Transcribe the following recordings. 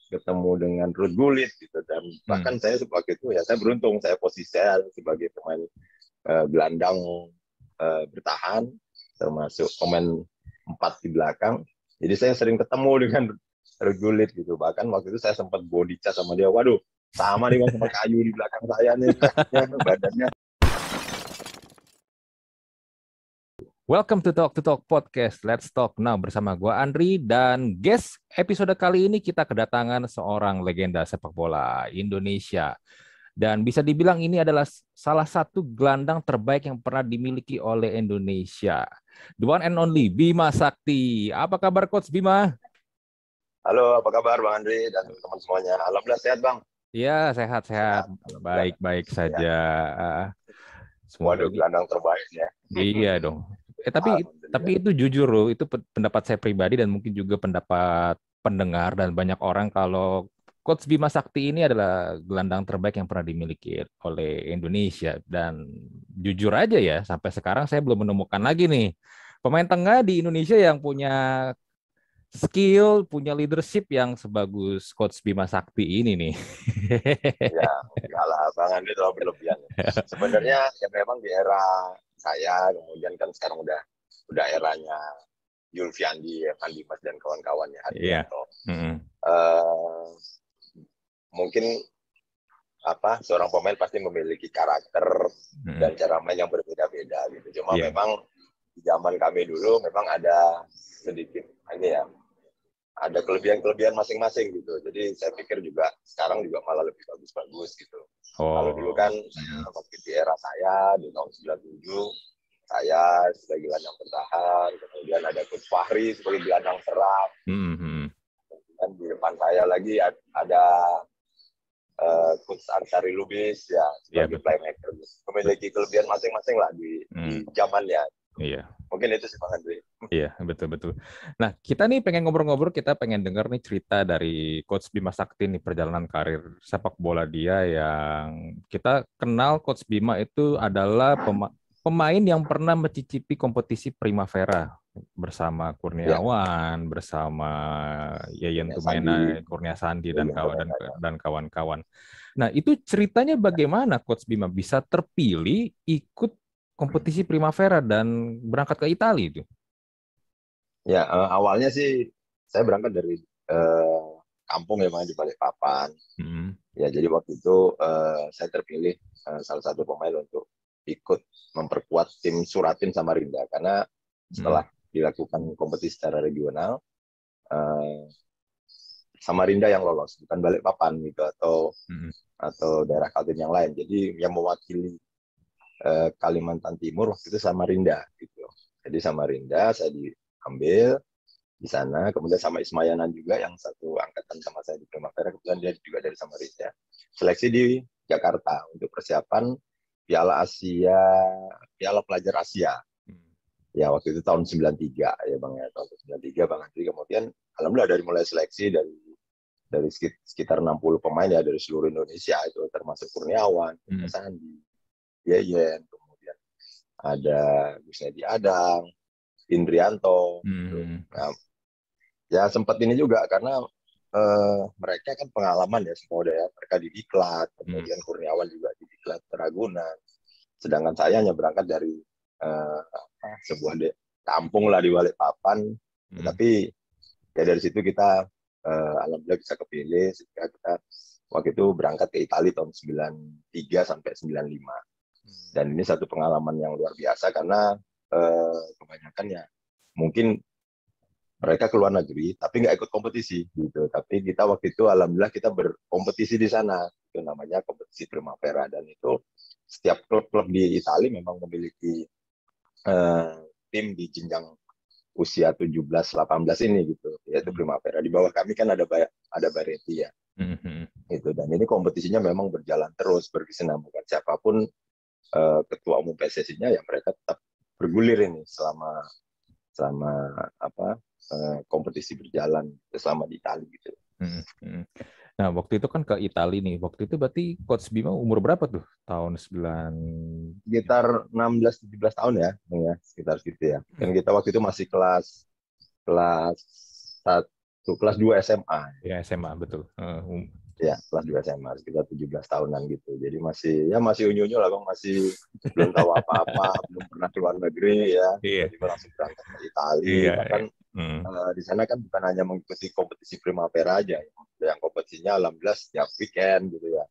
ketemu dengan Ruud Gullit gitu, dan bahkan saya sebagai itu ya saya beruntung, saya posisi saya sebagai pemain gelandang bertahan, termasuk pemain 4 di belakang. Jadi saya sering ketemu dengan Ruud Gullit gitu. Bahkan waktu itu saya sempat body chat sama dia. Waduh, sama nih Bang, sama kayu di belakang saya nih, kakinya, badannya. Welcome to Talk Podcast. Let's Talk Now bersama gua Andri dan guest episode kali ini kita kedatangan seorang legenda sepak bola Indonesia. Dan bisa dibilang ini adalah salah satu gelandang terbaik yang pernah dimiliki oleh Indonesia. The one and only Bima Sakti. Apa kabar Coach Bima? Halo, apa kabar Bang Andri dan teman-teman semuanya? Alhamdulillah sehat Bang. Ya, sehat-sehat. Sehat, alhamdulillah. Baik-baik Ya. saja. Semoga Waduh, gelandang terbaik ya. iya dong. Tapi Alhamdulillah. itu jujur loh, itu pendapat saya pribadi dan mungkin juga pendapat pendengar dan banyak orang kalau Coach Bima Sakti ini adalah gelandang terbaik yang pernah dimiliki oleh Indonesia, dan jujur aja ya sampai sekarang saya belum menemukan lagi nih pemain tengah di Indonesia yang punya skill, punya leadership yang sebagus Coach Bima Sakti ini nih. Ya, enggak lah, Bang Andri terlalu berlebihan. Sebenarnya ya memang di era saya, kemudian kan sekarang udah eranya Yulfiandi, Evan Dimas dan kawan-kawannya, Iya. Hadrianto. Mm-mm. Eh, Mungkin seorang pemain pasti memiliki karakter Mm-mm. dan cara main yang berbeda-beda gitu. Cuma Iya. memang di zaman kami dulu memang ada sedikit ini ya, ada kelebihan-kelebihan masing-masing gitu. Jadi saya pikir juga sekarang juga malah lebih bagus-bagus gitu. Kalau dulu kan Oh. waktu di era saya di tahun 97, saya sebagai gelandang bertahan, kemudian ada Coach Fahri sebagai gelandang serang, Mm-mm. dan di depan saya lagi ada Coach Ansari Lubis ya Iya sebagai betul. playmaker. Memiliki kelebihan masing-masing lah di zamannya. Iya. Mungkin itu sih Bang Andri. Iya, betul-betul. Nah, kita nih pengen ngobrol-ngobrol, kita pengen dengar nih cerita dari Coach Bima Sakti nih, perjalanan karir sepak bola dia yang kita kenal Coach Bima itu adalah pemain yang pernah mencicipi kompetisi Primavera bersama Ya, Kurniawan, bersama Yayan Kurnia Sandi, Tumena, Kurnia Sandi dan Yayan kawan Tonega. dan kawan-kawan. Nah, itu ceritanya bagaimana Coach Bima bisa terpilih ikut kompetisi Primavera dan berangkat ke Italia itu? Ya, awalnya sih saya berangkat dari eh, kampung ya, Bang, di Balikpapan. Hmm. Ya, jadi waktu itu saya terpilih salah satu pemain untuk ikut memperkuat tim Suratin Samarinda karena Hmm. setelah dilakukan kompetisi secara regional, eh, Samarinda yang lolos, bukan Balikpapan gitu Hmm. atau daerah Kaltim yang lain. Jadi yang mewakili Kalimantan Timur waktu itu Samarinda gitu. Jadi Samarinda saya diambil di sana, kemudian sama Ismayanan juga yang satu angkatan sama saya di Primavera, kemudian dia juga dari Samarinda. Seleksi di Jakarta untuk persiapan Piala Asia, Piala Pelajar Asia. Ya waktu itu tahun 93 ya Bang ya, tahun 93 Bang Andri. Kemudian alhamdulillah dari mulai seleksi dari sekitar 60 pemain ya dari seluruh Indonesia, itu termasuk Kurniawan, Hmm. Sandi, Yeyen, kemudian ada Gusnedi Adang, Indrianto. Gitu. Hmm. Nah, ya sempat ini juga karena mereka kan pengalaman ya semua udah ya, mereka di Diklat, Hmm. kemudian Kurniawan juga di Diklat Ragunan, sedangkan saya hanya berangkat dari sebuah kampung lah di Balikpapan, Hmm. tapi ya dari situ kita alhamdulillah bisa kepilih sehingga kita waktu itu berangkat ke Italia tahun 93 sampai 95, dan ini satu pengalaman yang luar biasa karena kebanyakan ya mungkin mereka keluar negeri tapi nggak ikut kompetisi gitu, tapi kita waktu itu alhamdulillah kita berkompetisi di sana, itu namanya kompetisi Primavera, dan itu setiap klub-klub di Italia memang memiliki eh, tim di jenjang usia 17-18 ini gitu, yaitu Hmm. Primavera. Di bawah kami kan ada Bareti ya Hmm. itu, dan ini kompetisinya memang berjalan terus berkesinambungan, siapapun ketua umum PSSI-nya ya mereka tetap bergulir ini selama selama kompetisi berjalan selama di Itali gitu. Hmm. Hmm. Nah, waktu itu kan ke Italia nih. Waktu itu berarti Coach Bima umur berapa tuh? Tahun 9. Sekitar 16-17 tahun ya, sekitar gitu ya. Dan kita waktu itu masih kelas kelas waktu kelas 2 SMA. Ya SMA betul. Ya, kelas 2 SMA, sekitar 17 tahunan gitu. Jadi masih unyu-unyu lah Bang, masih belum tahu apa-apa, belum pernah keluar negeri ya. Iya, Tiba-tiba langsung berangkat ke Italia. iya. Bahkan di sana kan bukan hanya mengikuti kompetisi Primavera aja, yang kompetisinya alhamdulillah setiap weekend gitu ya.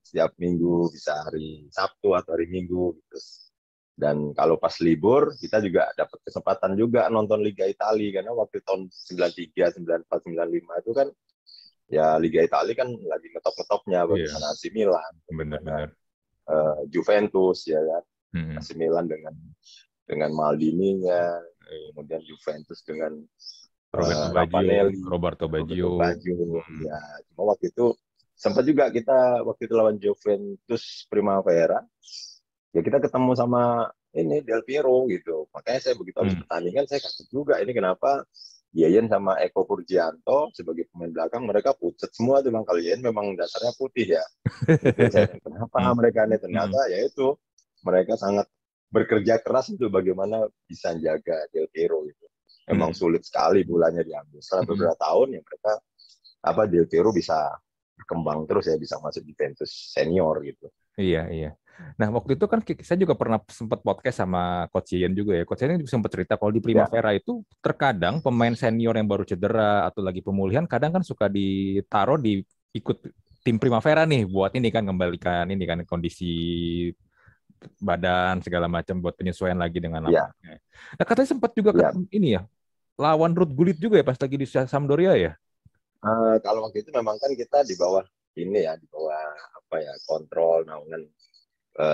Setiap minggu, bisa hari Sabtu atau hari Minggu gitu. Dan kalau pas libur, kita juga dapat kesempatan juga nonton Liga Italia, karena waktu tahun 93, 94, 95 itu kan ya Liga Italia kan lagi ngetop-ngetopnya, Iya, bagaimana AC Milan, bagaimana benar-benar. Juventus ya kan, Hmm. AC Milan dengan Maldini-nya, kemudian Juventus dengan Roberto Baggio, Ravanelli, Roberto Roberto Baggio. Baggio, ya. Cuma waktu itu sempat juga kita waktu itu lawan Juventus Primavera, ya kita ketemu sama ini Del Piero gitu. Makanya saya begitu habis pertandingan saya kaget juga, ini kenapa Yeyen sama Eko Purgianto sebagai pemain belakang mereka pucat semua tuh Bang. Kalau Yeyen memang dasarnya putih ya. Itu yang saya kenapa mereka ini, ternyata ya itu mereka sangat bekerja keras untuk bagaimana bisa jaga Del Piero gitu. Memang sulit sekali bulannya diambil. Setelah beberapa tahun ya mereka Del Piero bisa berkembang terus ya, bisa masuk Juventus senior gitu. Iya, iya. Nah, waktu itu kan saya juga pernah sempat podcast sama Coach Ian juga ya. Coach Ian juga sempat cerita kalau di Ya, Primavera itu terkadang pemain senior yang baru cedera atau lagi pemulihan kadang kan suka ditaruh di ikut tim Primavera nih buat ini kan kembalikan ini kan kondisi badan segala macam buat penyesuaian lagi dengan ya, lapangan. Nah, katanya sempat juga ya. ini ya lawan Ruud Gullit juga ya pas lagi di Sampdoria ya. Kalau waktu itu memang kan kita di bawah ini ya, di bawah kontrol naungan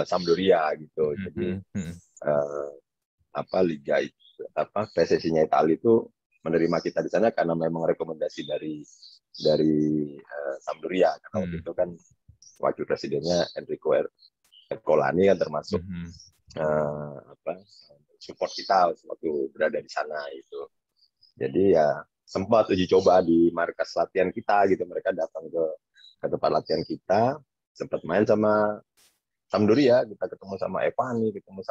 Sampdoria gitu. Jadi uh, liga itu PSSI-nya Italia itu menerima kita di sana karena memang rekomendasi dari Sampdoria, karena waktu itu kan wakil presidennya Enrico Ercolani kan termasuk support kita waktu berada di sana itu. Jadi ya sempat uji coba di markas latihan kita gitu, mereka datang ke tempat latihan kita, sempat main sama Sampdoria, kita ketemu sama Evani, ketemu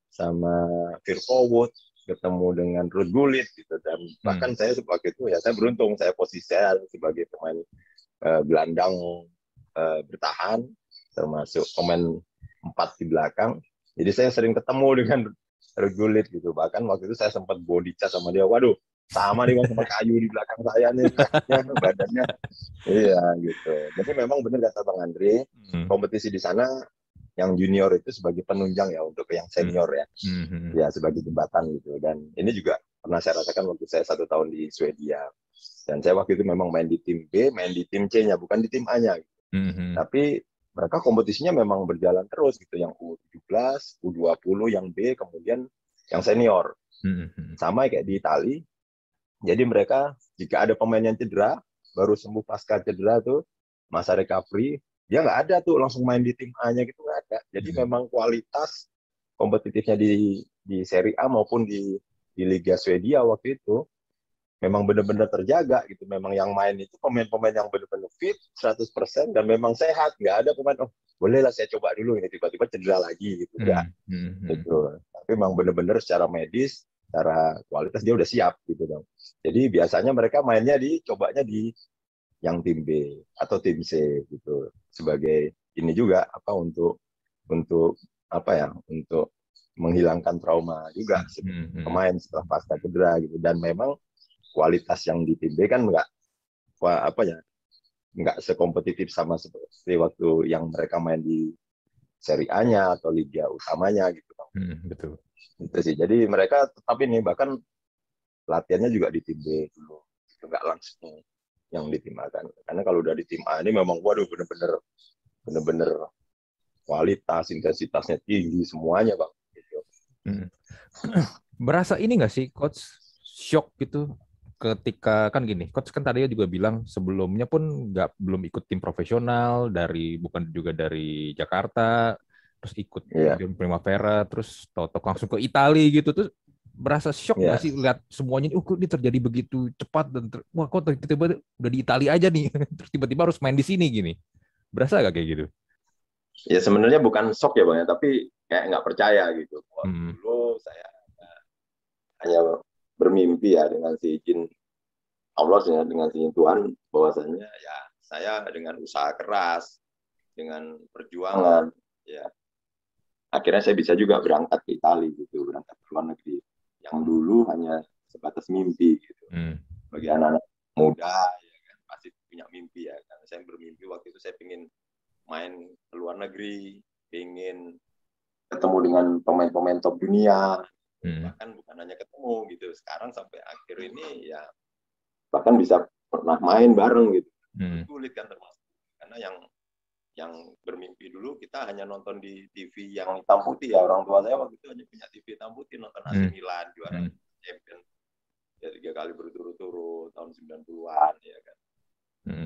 sama Firpo, ketemu dengan Ruud Gullit gitu. Dan bahkan saya sebagai itu ya saya beruntung, saya posisi saya sebagai pemain gelandang bertahan, termasuk pemain 4 di belakang. Jadi saya sering ketemu dengan Ruud Gullit gitu. Bahkan waktu itu saya sempat body chat sama dia, waduh sama nih Bang, sama kayu di belakang saya nih badannya. Iya gitu. Jadi memang benar kata Bang Andre, kompetisi di sana yang junior itu sebagai penunjang ya untuk yang senior ya, ya sebagai jembatan gitu. Dan ini juga pernah saya rasakan waktu saya 1 tahun di Swedia. Dan saya waktu itu memang main di tim B, main di tim C-nya, bukan di tim A-nya. Gitu. Tapi mereka kompetisinya memang berjalan terus gitu, yang U17, U20, yang B, kemudian yang senior. Sama kayak di Itali. Jadi mereka jika ada pemain yang cedera, baru sembuh pasca cedera tuh, masa recovery, dia nggak ada tuh langsung main di tim A-nya gitu, nggak ada. Jadi memang kualitas kompetitifnya di Serie A maupun di Liga Swedia waktu itu memang benar-benar terjaga gitu. Memang yang main itu pemain-pemain yang benar-benar fit 100% dan memang sehat. Nggak ada pemain, oh bolehlah saya coba dulu ini tiba-tiba cedera lagi gitu. Nggak. Gitu. Tapi memang benar-benar secara medis, secara kualitas dia udah siap gitu dong. Jadi biasanya mereka mainnya cobanya di yang tim B atau tim C gitu, sebagai ini juga untuk untuk menghilangkan trauma juga pemain setelah pasca cedera gitu. Dan memang kualitas yang di tim B kan nggak sekompetitif sama seperti waktu yang mereka main di Serie A-nya atau liga utamanya gitu. Betul. Itu sih. Jadi mereka tetap ini, bahkan latihannya juga di tim B dulu. Itu nggak langsung yang di tim A kan. Karena kalau udah di tim A ini memang waduh bener-bener kualitas, intensitasnya tinggi semuanya Bang. Gitu. Berasa ini nggak sih Coach shock gitu ketika kan gini, Coach kan tadi juga bilang sebelumnya pun belum ikut tim profesional bukan juga dari Jakarta, terus ikut tim Primavera, terus tahu-tahu langsung ke Italia gitu, terus berasa shock nggak sih lihat semuanya kok ini terjadi begitu cepat dan wah kok tiba-tiba udah di Italia aja nih, terus tiba-tiba harus main di sini gini, berasa nggak kayak gitu? Ya sebenarnya bukan shock ya Bang ya, tapi kayak nggak percaya gitu. Dulu saya hanya bermimpi ya dengan si izin Allah dengan sentuhan bahwasanya ya saya dengan usaha keras, dengan perjuangan, ya akhirnya saya bisa juga berangkat ke Italia gitu, berangkat ke luar negeri. Yang dulu hanya sebatas mimpi gitu. Bagi anak-anak muda ya kan pasti punya mimpi ya. Karena saya bermimpi waktu itu saya ingin main ke luar negeri, ingin ketemu dengan pemain-pemain top dunia. Bahkan bukan hanya ketemu gitu. Sekarang sampai akhir ini ya bahkan bisa pernah main bareng gitu. Sulit kan termasuk. Karena yang bermimpi dulu kita hanya nonton di TV yang hitam putih ya, orang tua saya waktu itu hanya punya TV hitam putih, nonton AC Milan juara champion ya 3 kali berturut-turut tahun 90-an ya kan.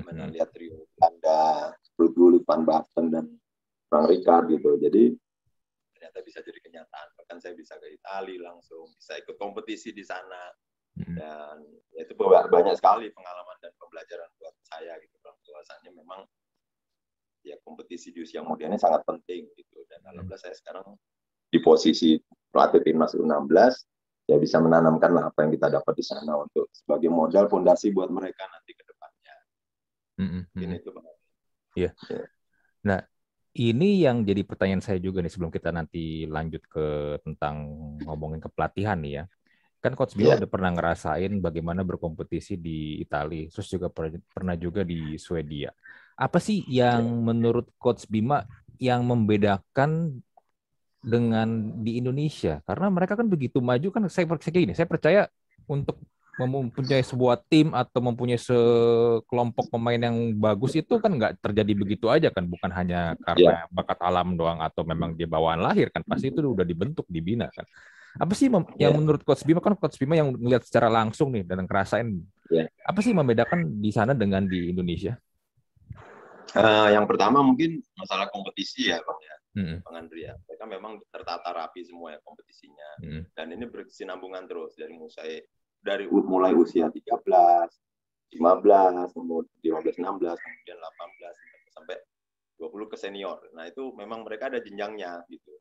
Mana lihat Rio Belanda, Ruud Gullit, Van Basten dan Frank Rijkaard gitu. Jadi ternyata bisa jadi kenyataan. Bahkan saya bisa ke Italia langsung, bisa ikut kompetisi di sana. Dan ya itu banyak sekali pengalaman dan pembelajaran buat saya gitu. Bahwasanya memang ya kompetisi di usia muda ini sangat penting gitu. Dan alhamdulillah saya sekarang di posisi pelatih timnas U16 ya bisa menanamkan apa yang kita dapat di sana untuk sebagai modal fondasi buat mereka nanti ke depannya. Ini itu Bang. Iya. Nah, ini yang jadi pertanyaan saya juga nih sebelum kita nanti lanjut ke tentang ngomongin kepelatihan nih ya. Kan Coach Bima udah pernah ngerasain bagaimana berkompetisi di Italia, terus juga pernah juga di Swedia. Apa sih yang menurut Coach Bima yang membedakan dengan di Indonesia? Karena mereka kan begitu maju kan saya percaya untuk mempunyai sebuah tim atau mempunyai sekelompok pemain yang bagus itu kan nggak terjadi begitu aja kan, bukan hanya karena bakat alam doang atau memang dia bawaan lahir kan, pasti itu udah dibentuk, dibina kan. Apa sih yang menurut Coach Bima, kan Coach Bima yang melihat secara langsung nih dan ngerasain, apa sih membedakan di sana dengan di Indonesia? Yang pertama mungkin masalah kompetisi ya Bang ya, Bang Andri ya. Mereka memang tertata rapi semua ya kompetisinya. Dan ini berkesinambungan terus dari mulai usia 13, 15, kemudian 15, 16, kemudian 18 sampai 20 ke senior. Nah itu memang mereka ada jenjangnya gitu.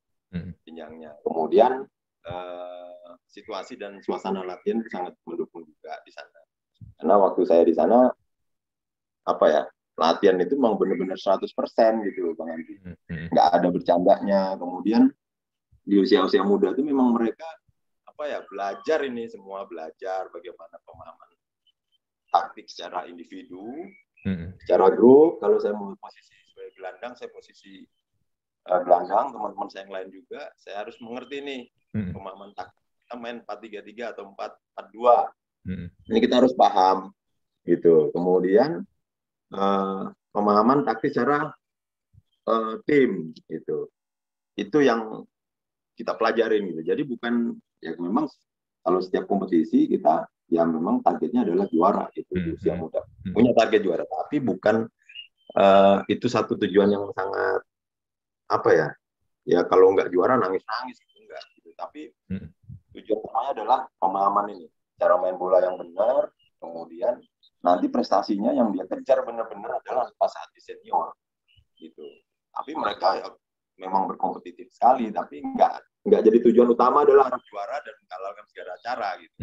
Jenjangnya. Kemudian situasi dan suasana latihan sangat mendukung juga di sana. Karena waktu saya di sana latihan itu memang benar-benar 100% gitu Bang Andi. Nggak ada bercandanya. Kemudian di usia-usia muda itu memang mereka belajar bagaimana pemahaman taktik secara individu, secara grup. Kalau saya mau posisi sebagai gelandang, saya posisi gelandang, teman-teman saya yang lain juga, saya harus mengerti nih pemahaman taktik. Kita main 4-3-3 atau 4-4-2. Ini kita harus paham gitu. Kemudian pemahaman taktik secara tim gitu. Itu yang kita pelajarin gitu. Jadi bukan ya memang kalau setiap kompetisi kita ya memang targetnya adalah juara gitu di usia muda. Punya target juara, tapi bukan itu satu tujuan yang sangat ya kalau nggak juara nangis-nangis enggak gitu. Tapi tujuan utamanya adalah pemahaman ini, cara main bola yang benar, kemudian nanti prestasinya yang dia kejar benar-benar adalah pas saat di senior gitu. Tapi mereka ya memang berkompetitif sekali, tapi nggak jadi tujuan utama adalah harus juara dan mengalahkan segala cara gitu.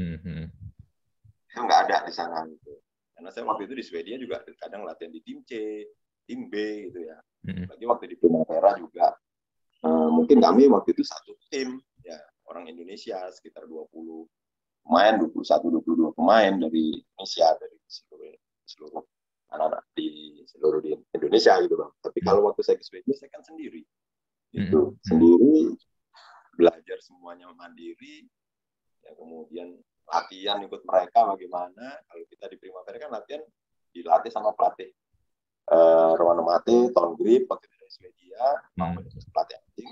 Itu nggak ada di sana gitu. Karena saya waktu itu di Swedia juga kadang latihan di tim C, tim B gitu ya. Lagi waktu di Primavera juga mungkin kami waktu itu satu tim ya, orang Indonesia sekitar 20 pemain, 21-22 pemain dari Indonesia, dari seluruh anak-anak di Indonesia gitu Bang. Tapi kalau waktu saya ke Swedia saya kan sendiri. Itu sendiri, belajar semuanya mandiri, ya kemudian latihan ikut mereka bagaimana. Kalau kita di Primavera kan latihan dilatih sama pelatih Romano Mate, Ton Grip, waktu dari Swedia, pelatih anjing.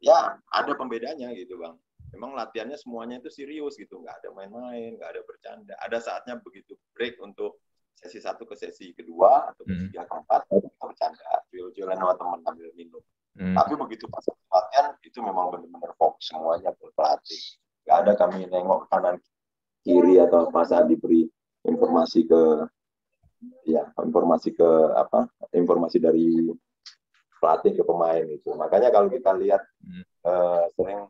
Ya ada pembedanya gitu Bang. Memang latihannya semuanya itu serius gitu, nggak ada main-main, nggak ada bercanda. Ada saatnya begitu break untuk sesi 1 ke sesi kedua atau ke 3 ke 4, kita bercanda, jual-jualan sama teman sambil minum. Tapi begitu pas latihan itu memang benar-benar fokus semuanya ke pelatih. Nggak ada kami nengok kanan kiri atau pas saat diberi informasi dari pelatih ke pemain itu. Makanya kalau kita lihat sering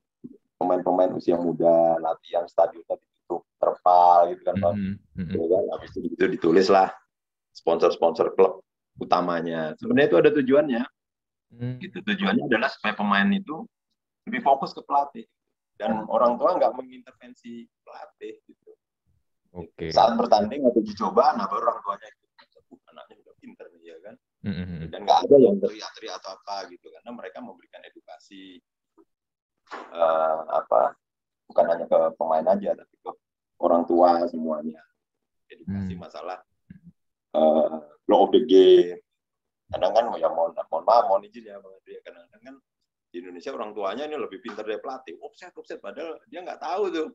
pemain-pemain usia muda latihan stadion bentuk terpal gitu kan Bang. Mhm. Ya kan, habis itu ditulislah sponsor-sponsor klub utamanya. Sebenarnya itu ada tujuannya. Gitu. Tujuannya adalah supaya pemain itu lebih fokus ke pelatih dan orang tua nggak mengintervensi pelatih gitu. Oke. Saat bertanding atau dicoba, nah baru orang tuanya itu anaknya udah pinter nih ya kan. Dan nggak ada yang teriak-teriak atau apa gitu karena mereka memberikan edukasi apa bukan hanya ke pemain aja tapi ke orang tua semuanya, edukasi masalah law of the game. Kadang kan ya mohon maaf, mohon izin ya Bang Adri, kadang-kadang kan di Indonesia orang tuanya ini lebih pintar dari pelatih, offset padahal dia nggak tahu tuh.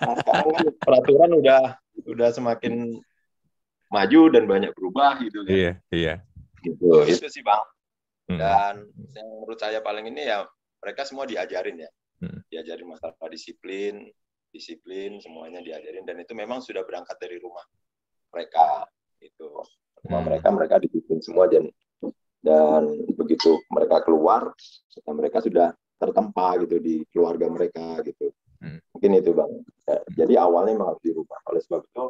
Nah, sekarang kan peraturan udah semakin maju dan banyak berubah gitu kan. Iya. Gitu. Itu sih Bang. Dan yang menurut saya paling ini ya mereka semua diajarin ya. Diajarin masalah disiplin semuanya diajarin dan itu memang sudah berangkat dari rumah mereka itu. Rumah mereka disiplin semua dan begitu mereka keluar mereka sudah tertempa gitu di keluarga mereka gitu. Mungkin itu Bang. Jadi awalnya memang harus dirubah. Oleh sebab itu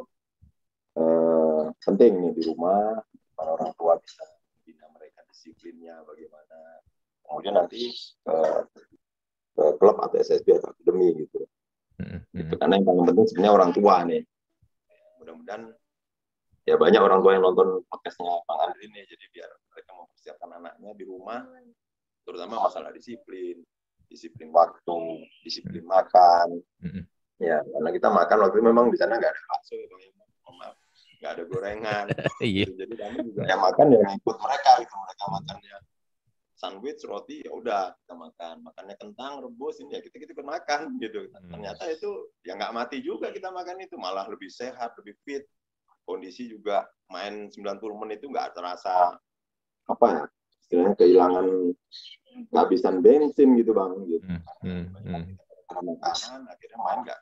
penting nih di rumah orang tua bisa bina mereka disiplinnya bagaimana. Kemudian nanti ke klub atau SSB atau akademi gitu. Gitu. Karena yang paling penting sebenarnya orang tua nih. Mudah-mudahan ya banyak orang tua yang nonton podcastnya Bang Andri nih, jadi biar mereka mempersiapkan anaknya di rumah, terutama masalah disiplin waktu, disiplin makan. Ya, karena kita makan waktu itu memang di sana nggak ada bakso, nggak ada gorengan. Jadi kami juga yang makan yang ikut mereka gitu, mereka makannya sandwich, roti, ya udah kita makannya kentang, rebus, ini ya kita ikut makan gitu. Ternyata itu ya nggak mati juga kita makan itu, malah lebih sehat, lebih fit. Kondisi juga main 90 menit itu nggak terasa apa ya istilahnya kehilangan kehabisan bensin gitu Bang gitu. Karena makanan akhirnya main nggak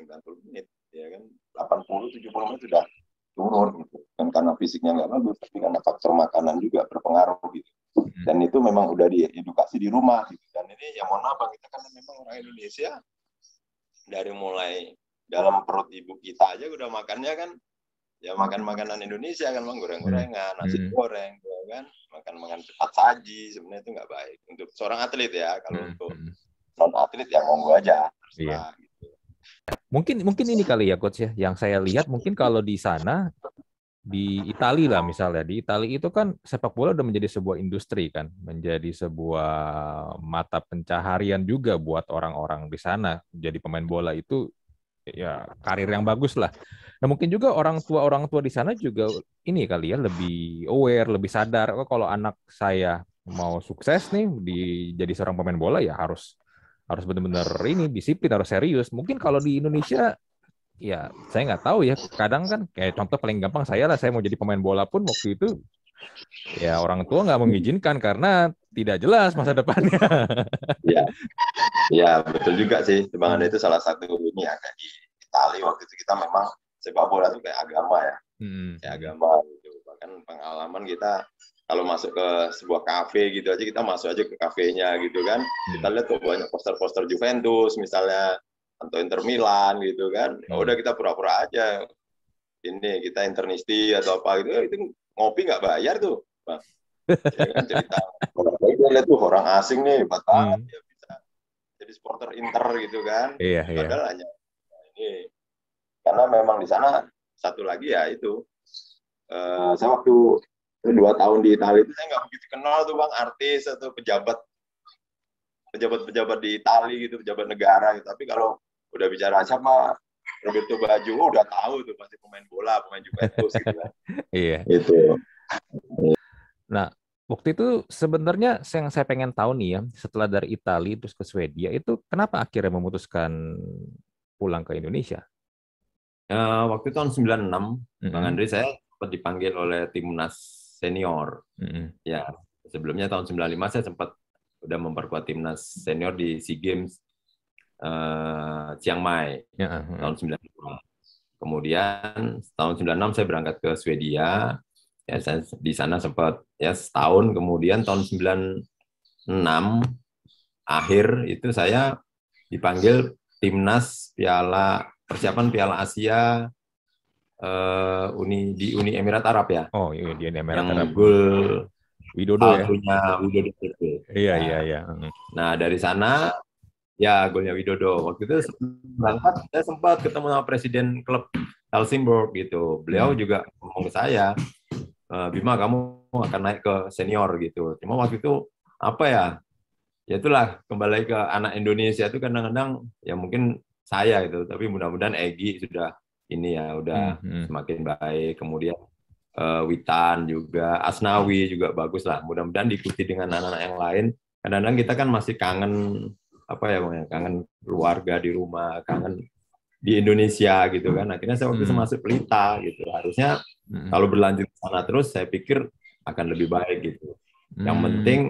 90 menit ya kan 80-70 menit sudah turun gitu kan karena fisiknya nggak bagus tapi karena faktor makanan juga berpengaruh gitu dan itu memang udah diedukasi di rumah gitu dan ini ya mohon maaf Bang kita kan memang orang Indonesia dari mulai dalam perut ibu kita aja udah makannya kan ya makan makanan Indonesia kan Bang, goreng-gorengan, nasi goreng, kan makan cepat saji sebenarnya itu nggak baik untuk seorang atlet ya. Kalau untuk non atlet ya monggo aja terserah. Gitu. Mungkin ini kali ya coach ya, yang saya lihat mungkin kalau di sana di Italia lah misalnya, di Italia itu kan sepak bola udah menjadi sebuah industri kan, menjadi sebuah mata pencaharian juga buat orang-orang di sana. Jadi pemain bola itu ya karir yang bagus lah. Nah mungkin juga orang tua di sana juga ini kali ya lebih aware, lebih sadar. Oh, kalau anak saya mau sukses nih jadi seorang pemain bola ya harus benar-benar ini disiplin, harus serius. Mungkin kalau di Indonesia ya saya nggak tahu ya. Kadang kan kayak contoh paling gampang saya mau jadi pemain bola pun waktu itu ya orang tua nggak mengizinkan karena tidak jelas masa depannya. Ya betul juga sih. Bang Anda itu salah satu ini ya kayak di Italia waktu itu kita memang sepak bola itu kayak agama ya. Kayak agama gitu. Bahkan pengalaman kita kalau masuk ke sebuah kafe gitu aja kita masuk aja ke kafenya gitu kan. Kita lihat tuh banyak poster-poster Juventus misalnya atau Inter Milan gitu kan. Ya udah kita pura-pura aja. Ini kita internisti atau apa gitu. Itu ngopi nggak bayar tuh. Bang. Ya kan cerita. Kita lihat tuh orang asing nih hebat banget ya bisa jadi supporter Inter gitu kan. Padahal hanya ini karena memang di sana satu lagi ya itu saya waktu 2 tahun di Italia itu saya nggak begitu kenal tuh Bang artis atau pejabat di Italia gitu pejabat negara gitu. Tapi kalau udah bicara siapa Roberto Baggio udah tahu tuh pasti pemain bola pemain Juventus gitu kan. Itu. Nah waktu itu sebenarnya yang saya pengen tahu nih ya setelah dari Italia terus ke Swedia itu kenapa akhirnya memutuskan pulang ke Indonesia? Waktu tahun 96, Bang Andri saya sempat dipanggil oleh timnas senior. Ya, sebelumnya tahun 95 saya sempat udah memperkuat timnas senior di SEA Games Chiang Mai tahun 95. Kemudian tahun 96 saya berangkat ke Swedia. Ya, saya di sana sempat ya setahun. Kemudian tahun 96 akhir itu saya dipanggil timnas Piala persiapan Piala Asia di Uni Emirat Arab ya. Oh iya, di Emirat yang Arab. Gol Widodo ya. Widodo. Iya, nah, iya, iya. Nah dari sana ya golnya Widodo. Waktu itu berangkat saya sempat ketemu sama presiden klub Helsingborg gitu. Beliau juga ngomong ke saya, Bima kamu akan naik ke senior gitu. Cuma waktu itu apa ya? Ya itulah kembali ke anak Indonesia itu kadang-kadang ya mungkin saya itu, tapi mudah-mudahan Egy sudah ini ya udah semakin baik. Kemudian Witan juga, Asnawi juga bagus lah. Mudah-mudahan diikuti dengan anak-anak yang lain. Kadang-kadang kita kan masih kangen apa ya, kangen keluarga di rumah, kangen di Indonesia gitu kan. Akhirnya saya waktu itu masuk Pelita gitu. Harusnya kalau berlanjut ke sana terus, saya pikir akan lebih baik gitu. Yang penting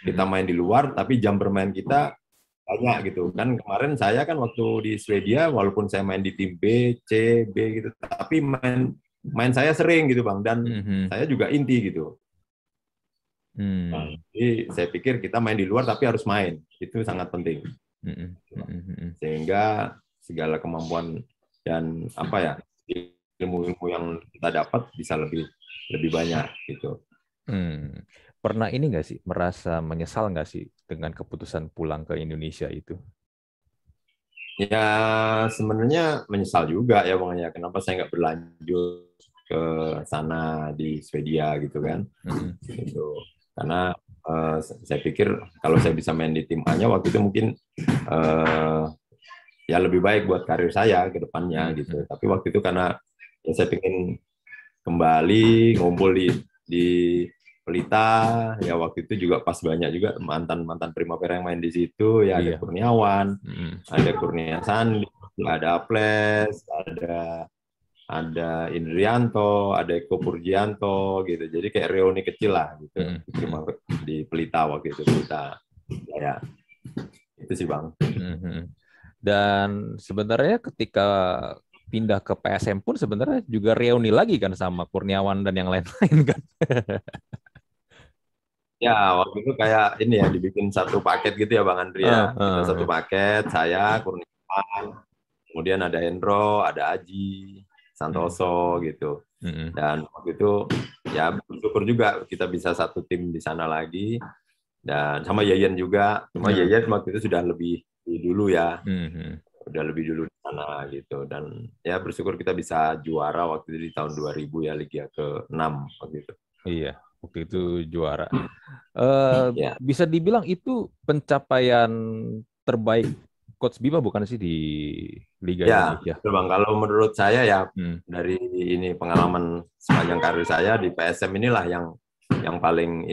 kita main di luar, tapi jam bermain kita banyak gitu kan. Kemarin saya kan waktu di Swedia, walaupun saya main di tim B, C, B gitu, tapi main saya sering gitu Bang, dan saya juga inti gitu. Nah, jadi saya pikir kita main di luar tapi harus main, itu sangat penting. Sehingga segala kemampuan dan apa ya, ilmu-ilmu yang kita dapat bisa lebih banyak gitu. Pernah ini nggak sih, merasa menyesal nggak sih dengan keputusan pulang ke Indonesia itu? Ya sebenarnya menyesal juga ya Bang ya, kenapa saya nggak berlanjut ke sana di Swedia gitu kan. Gitu. Karena saya pikir kalau saya bisa main di tim A-nya waktu itu mungkin ya lebih baik buat karir saya ke depannya gitu. Tapi waktu itu karena ya saya pengen kembali ngumpul di Pelita, ya waktu itu juga pas banyak juga mantan Primavera yang main di situ, ya ada Kurniawan, ada Kurnia Sandi, ada Aples, ada Indrianto, ada Eko Purgianto gitu. Jadi kayak reuni kecil lah gitu. Di Pelita waktu itu Pelita. Ya. Itu sih Bang. Dan sebenarnya ketika pindah ke PSM pun sebenarnya juga reuni lagi kan sama Kurniawan dan yang lain-lain kan. Ya, waktu itu kayak ini ya, dibikin satu paket gitu ya Bang Andri ya. Kita satu paket, saya, Kurniawan, kemudian ada Hendro, ada Aji, Santoso gitu. Dan waktu itu ya bersyukur juga kita bisa satu tim di sana lagi. Dan sama Yayan juga. Cuma Yayan waktu itu sudah lebih dulu ya. Udah lebih dulu di sana gitu. Dan ya bersyukur kita bisa juara waktu itu di tahun 2000 ya, Liga ke-6 waktu itu. Iya, waktu itu juara. Bisa dibilang itu pencapaian terbaik Coach Bima bukan sih di Liga Indonesia? Ya, Bang. Kalau menurut saya ya dari ini pengalaman sepanjang karir saya di PSM inilah yang paling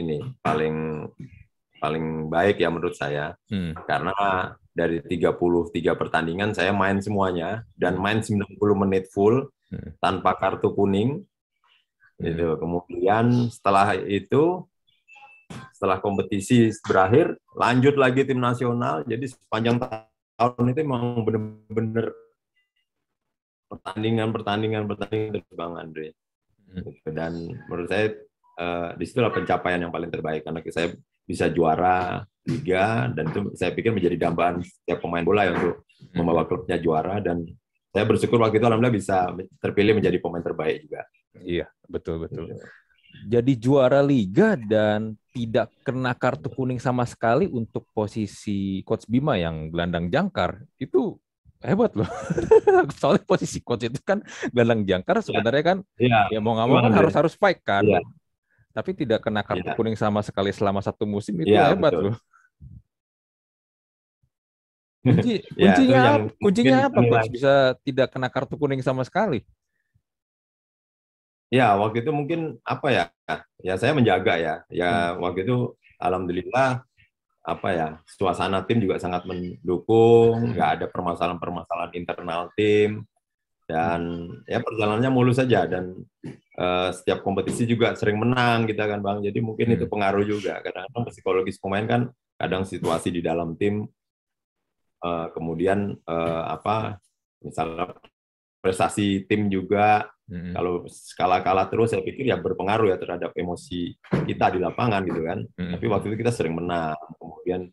baik ya menurut saya. Karena dari 33 pertandingan saya main semuanya dan main 90 menit full tanpa kartu kuning. Gitu. Kemudian setelah kompetisi berakhir, lanjut lagi tim nasional. Jadi sepanjang tahun itu memang benar-benar pertandingan terus Bang Andre. Dan menurut saya disitulah pencapaian yang paling terbaik karena saya bisa juara Liga dan itu saya pikir menjadi dambaan setiap pemain bola ya untuk membawa klubnya juara, dan saya bersyukur waktu itu alhamdulillah bisa terpilih menjadi pemain terbaik juga. Iya, betul. Jadi juara Liga dan tidak kena kartu kuning sama sekali untuk posisi Coach Bima yang gelandang jangkar, itu hebat loh. Soalnya posisi coach itu kan gelandang jangkar sebenarnya kan ya mau nggak mau kan harus fight kan. Tapi tidak kena kartu kuning sama sekali selama satu musim itu hebat loh. Kuncinya apa Coach bisa tidak kena kartu kuning sama sekali? Ya, waktu itu mungkin apa ya? Ya saya menjaga ya. Ya waktu itu alhamdulillah apa ya, suasana tim juga sangat mendukung, nggak ada permasalahan internal tim, dan ya perjalanannya mulus saja, dan setiap kompetisi juga sering menang kita kan Bang. Jadi mungkin itu pengaruh juga. Kadang-kadang psikologis pemain kan, kadang situasi di dalam tim, kemudian misalnya prestasi tim juga. Kalau kalah terus, saya pikir ya berpengaruh ya terhadap emosi kita di lapangan gitu kan. Tapi waktu itu kita sering menang, kemudian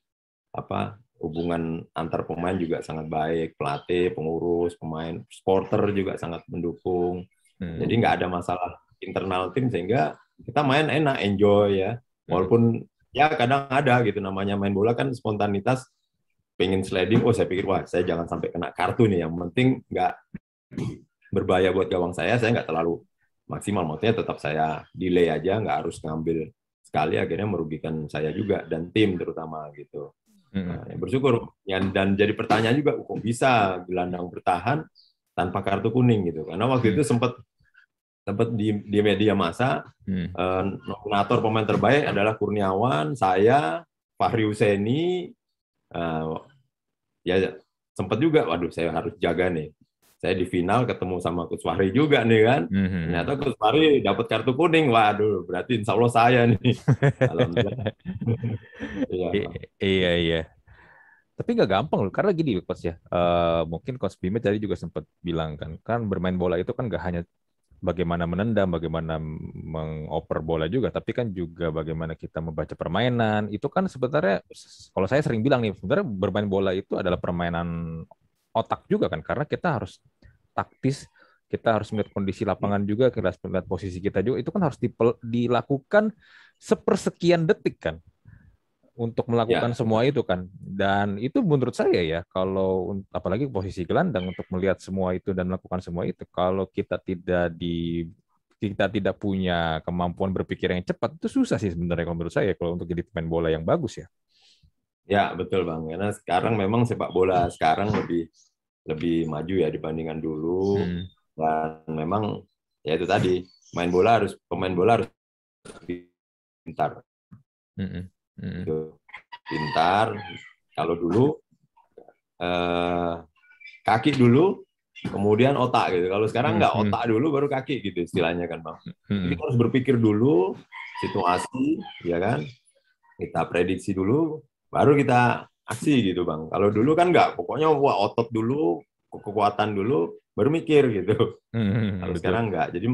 hubungan antar pemain juga sangat baik, pelatih, pengurus, pemain, supporter juga sangat mendukung. Jadi nggak ada masalah internal tim, sehingga kita main enak, enjoy ya. Walaupun ya kadang ada gitu, namanya main bola kan spontanitas, pengen sliding, saya pikir wah saya jangan sampai kena kartu nih, yang penting nggak berbahaya buat gawang saya nggak terlalu maksimal, maksudnya tetap saya delay aja, nggak harus ngambil sekali, akhirnya merugikan saya juga dan tim terutama gitu. Nah, ya bersyukur ya, dan jadi pertanyaan juga kok bisa gelandang bertahan tanpa kartu kuning gitu, karena waktu itu sempat di media massa nominator pemain terbaik adalah Kurniawan, saya, Fahri Husseini, ya sempat juga waduh saya harus jaga nih, saya di final ketemu sama Coach Fahri juga nih kan, ternyata Coach Fahri dapat kartu kuning, waduh berarti insya Allah saya nih. Alhamdulillah. Iya. Tapi nggak gampang loh, karena gini Coach ya, mungkin Coach Bima tadi juga sempat bilang kan bermain bola itu kan nggak hanya bagaimana menendang, bagaimana mengoper bola juga, tapi kan juga bagaimana kita membaca permainan. Itu kan sebenarnya, kalau saya sering bilang nih, sebenarnya bermain bola itu adalah permainan otak juga kan, karena kita harus taktis, kita harus melihat kondisi lapangan juga, kita harus melihat posisi kita juga, itu kan harus dilakukan sepersekian detik kan, untuk melakukan semua itu kan. Dan itu menurut saya ya, kalau apalagi posisi gelandang untuk melihat semua itu dan melakukan semua itu, kalau kita tidak punya kemampuan berpikir yang cepat, itu susah sih sebenarnya kalau menurut saya, kalau untuk jadi pemain bola yang bagus ya. Ya betul Bang, karena sekarang memang sepak bola sekarang lebih maju ya dibandingkan dulu, dan memang ya itu tadi, pemain bola harus pintar. Pintar. Kalau dulu kaki dulu, kemudian otak gitu. Kalau sekarang nggak, otak dulu baru kaki gitu istilahnya kan Bang. Jadi kita harus berpikir dulu situasi, ya kan. Kita prediksi dulu, baru kita aksi gitu Bang. Kalau dulu kan nggak, pokoknya wah otot dulu, kekuatan dulu, baru mikir gitu. Kalau sekarang nggak. Jadi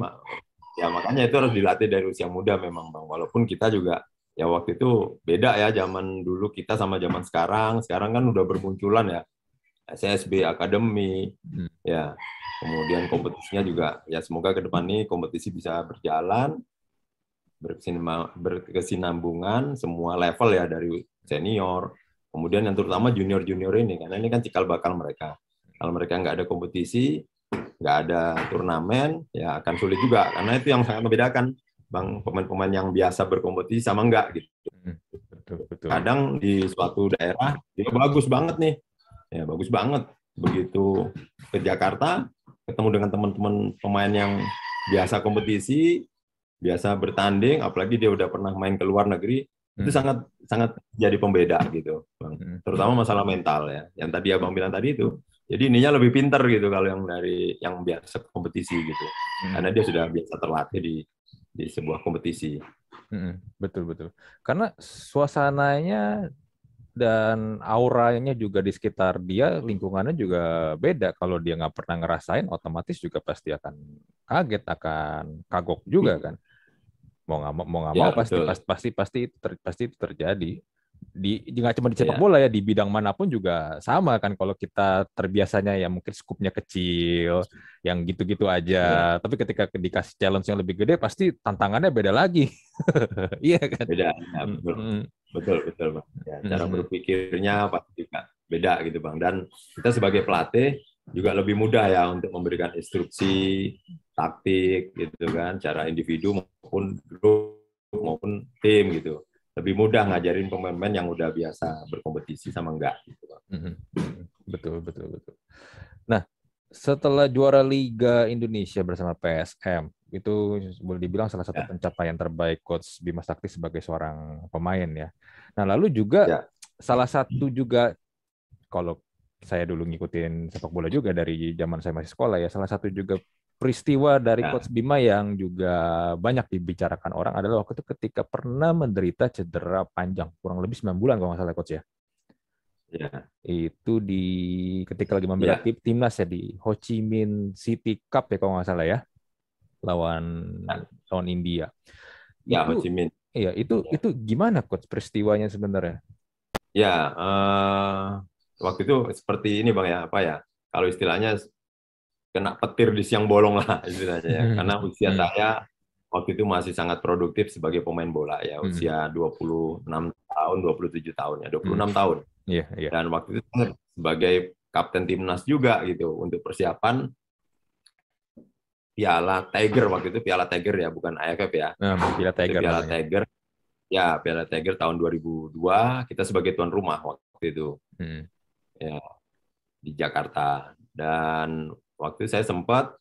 ya makanya itu harus dilatih dari usia muda memang Bang. Walaupun kita juga ya waktu itu beda ya, zaman dulu kita sama zaman sekarang. Sekarang kan udah bermunculan ya SSB Academy, ya. Kemudian kompetisinya juga ya, semoga ke depan ini kompetisi bisa berjalan, berkesinambungan semua level ya, dari senior, kemudian yang terutama junior-junior ini, karena ini kan cikal bakal mereka. Kalau mereka nggak ada kompetisi, nggak ada turnamen, ya akan sulit juga, karena itu yang sangat membedakan Bang, pemain-pemain yang biasa berkompetisi sama enggak gitu. Betul. Kadang di suatu daerah dia bagus banget nih, ya bagus banget. Begitu ke Jakarta, ketemu dengan teman-teman pemain yang biasa kompetisi, biasa bertanding, apalagi dia udah pernah main ke luar negeri, itu sangat jadi pembeda gitu, Bang. Terutama masalah mental ya, yang tadi Abang bilang tadi itu. Jadi ininya lebih pintar gitu kalau yang biasa kompetisi gitu, karena dia sudah biasa terlatih di sebuah kompetisi. Betul. Karena suasananya dan auranya juga di sekitar dia, lingkungannya juga beda. Kalau dia nggak pernah ngerasain, otomatis juga pasti akan kaget, akan kagok juga kan. Mau nggak mau pasti itu terjadi. Nggak cuma di sepak bola ya, di bidang manapun juga sama kan. Kalau kita terbiasanya ya mungkin skupnya kecil, yang gitu-gitu aja. Tapi ketika dikasih challenge yang lebih gede, pasti tantangannya beda lagi. Iya kan? Beda, ya, betul Bang. Ya, cara berpikirnya pasti juga beda gitu Bang. Dan kita sebagai pelatih juga lebih mudah ya untuk memberikan instruksi, taktik gitu kan, cara individu maupun grup maupun tim gitu. Lebih mudah ngajarin pemain-pemain yang udah biasa berkompetisi sama enggak gitu, Bang. Betul. Nah, setelah juara Liga Indonesia bersama PSM, itu boleh dibilang salah satu pencapaian terbaik Coach Bima Sakti sebagai seorang pemain ya. Nah, lalu juga salah satu juga, kalau saya dulu ngikutin sepak bola juga dari zaman saya masih sekolah ya, salah satu juga peristiwa dari Coach Bima yang juga banyak dibicarakan orang adalah waktu itu ketika pernah menderita cedera panjang, kurang lebih 9 bulan kalau nggak salah Coach ya. Itu ketika lagi membela timnas ya, di Ho Chi Minh City Cup ya kalau nggak salah ya, lawan India. Ho Chi Minh. Iya, itu gimana Coach peristiwanya sebenarnya? Ya, waktu itu seperti ini Bang ya, apa ya? Kalau istilahnya kena petir di siang bolong lah istilahnya ya. Karena usia saya waktu itu masih sangat produktif sebagai pemain bola ya, usia 26 tahun, 27 tahun ya, 26 tahun. Iya, iya. Dan waktu itu saya sebagai kapten timnas juga gitu untuk persiapan Piala Tiger waktu itu, Piala Tiger ya, bukan AFF ya. Piala Tiger Piala namanya. Tiger. Ya, Piala Tiger tahun 2002 kita sebagai tuan rumah waktu itu. Ya, di Jakarta. Dan waktu saya sempat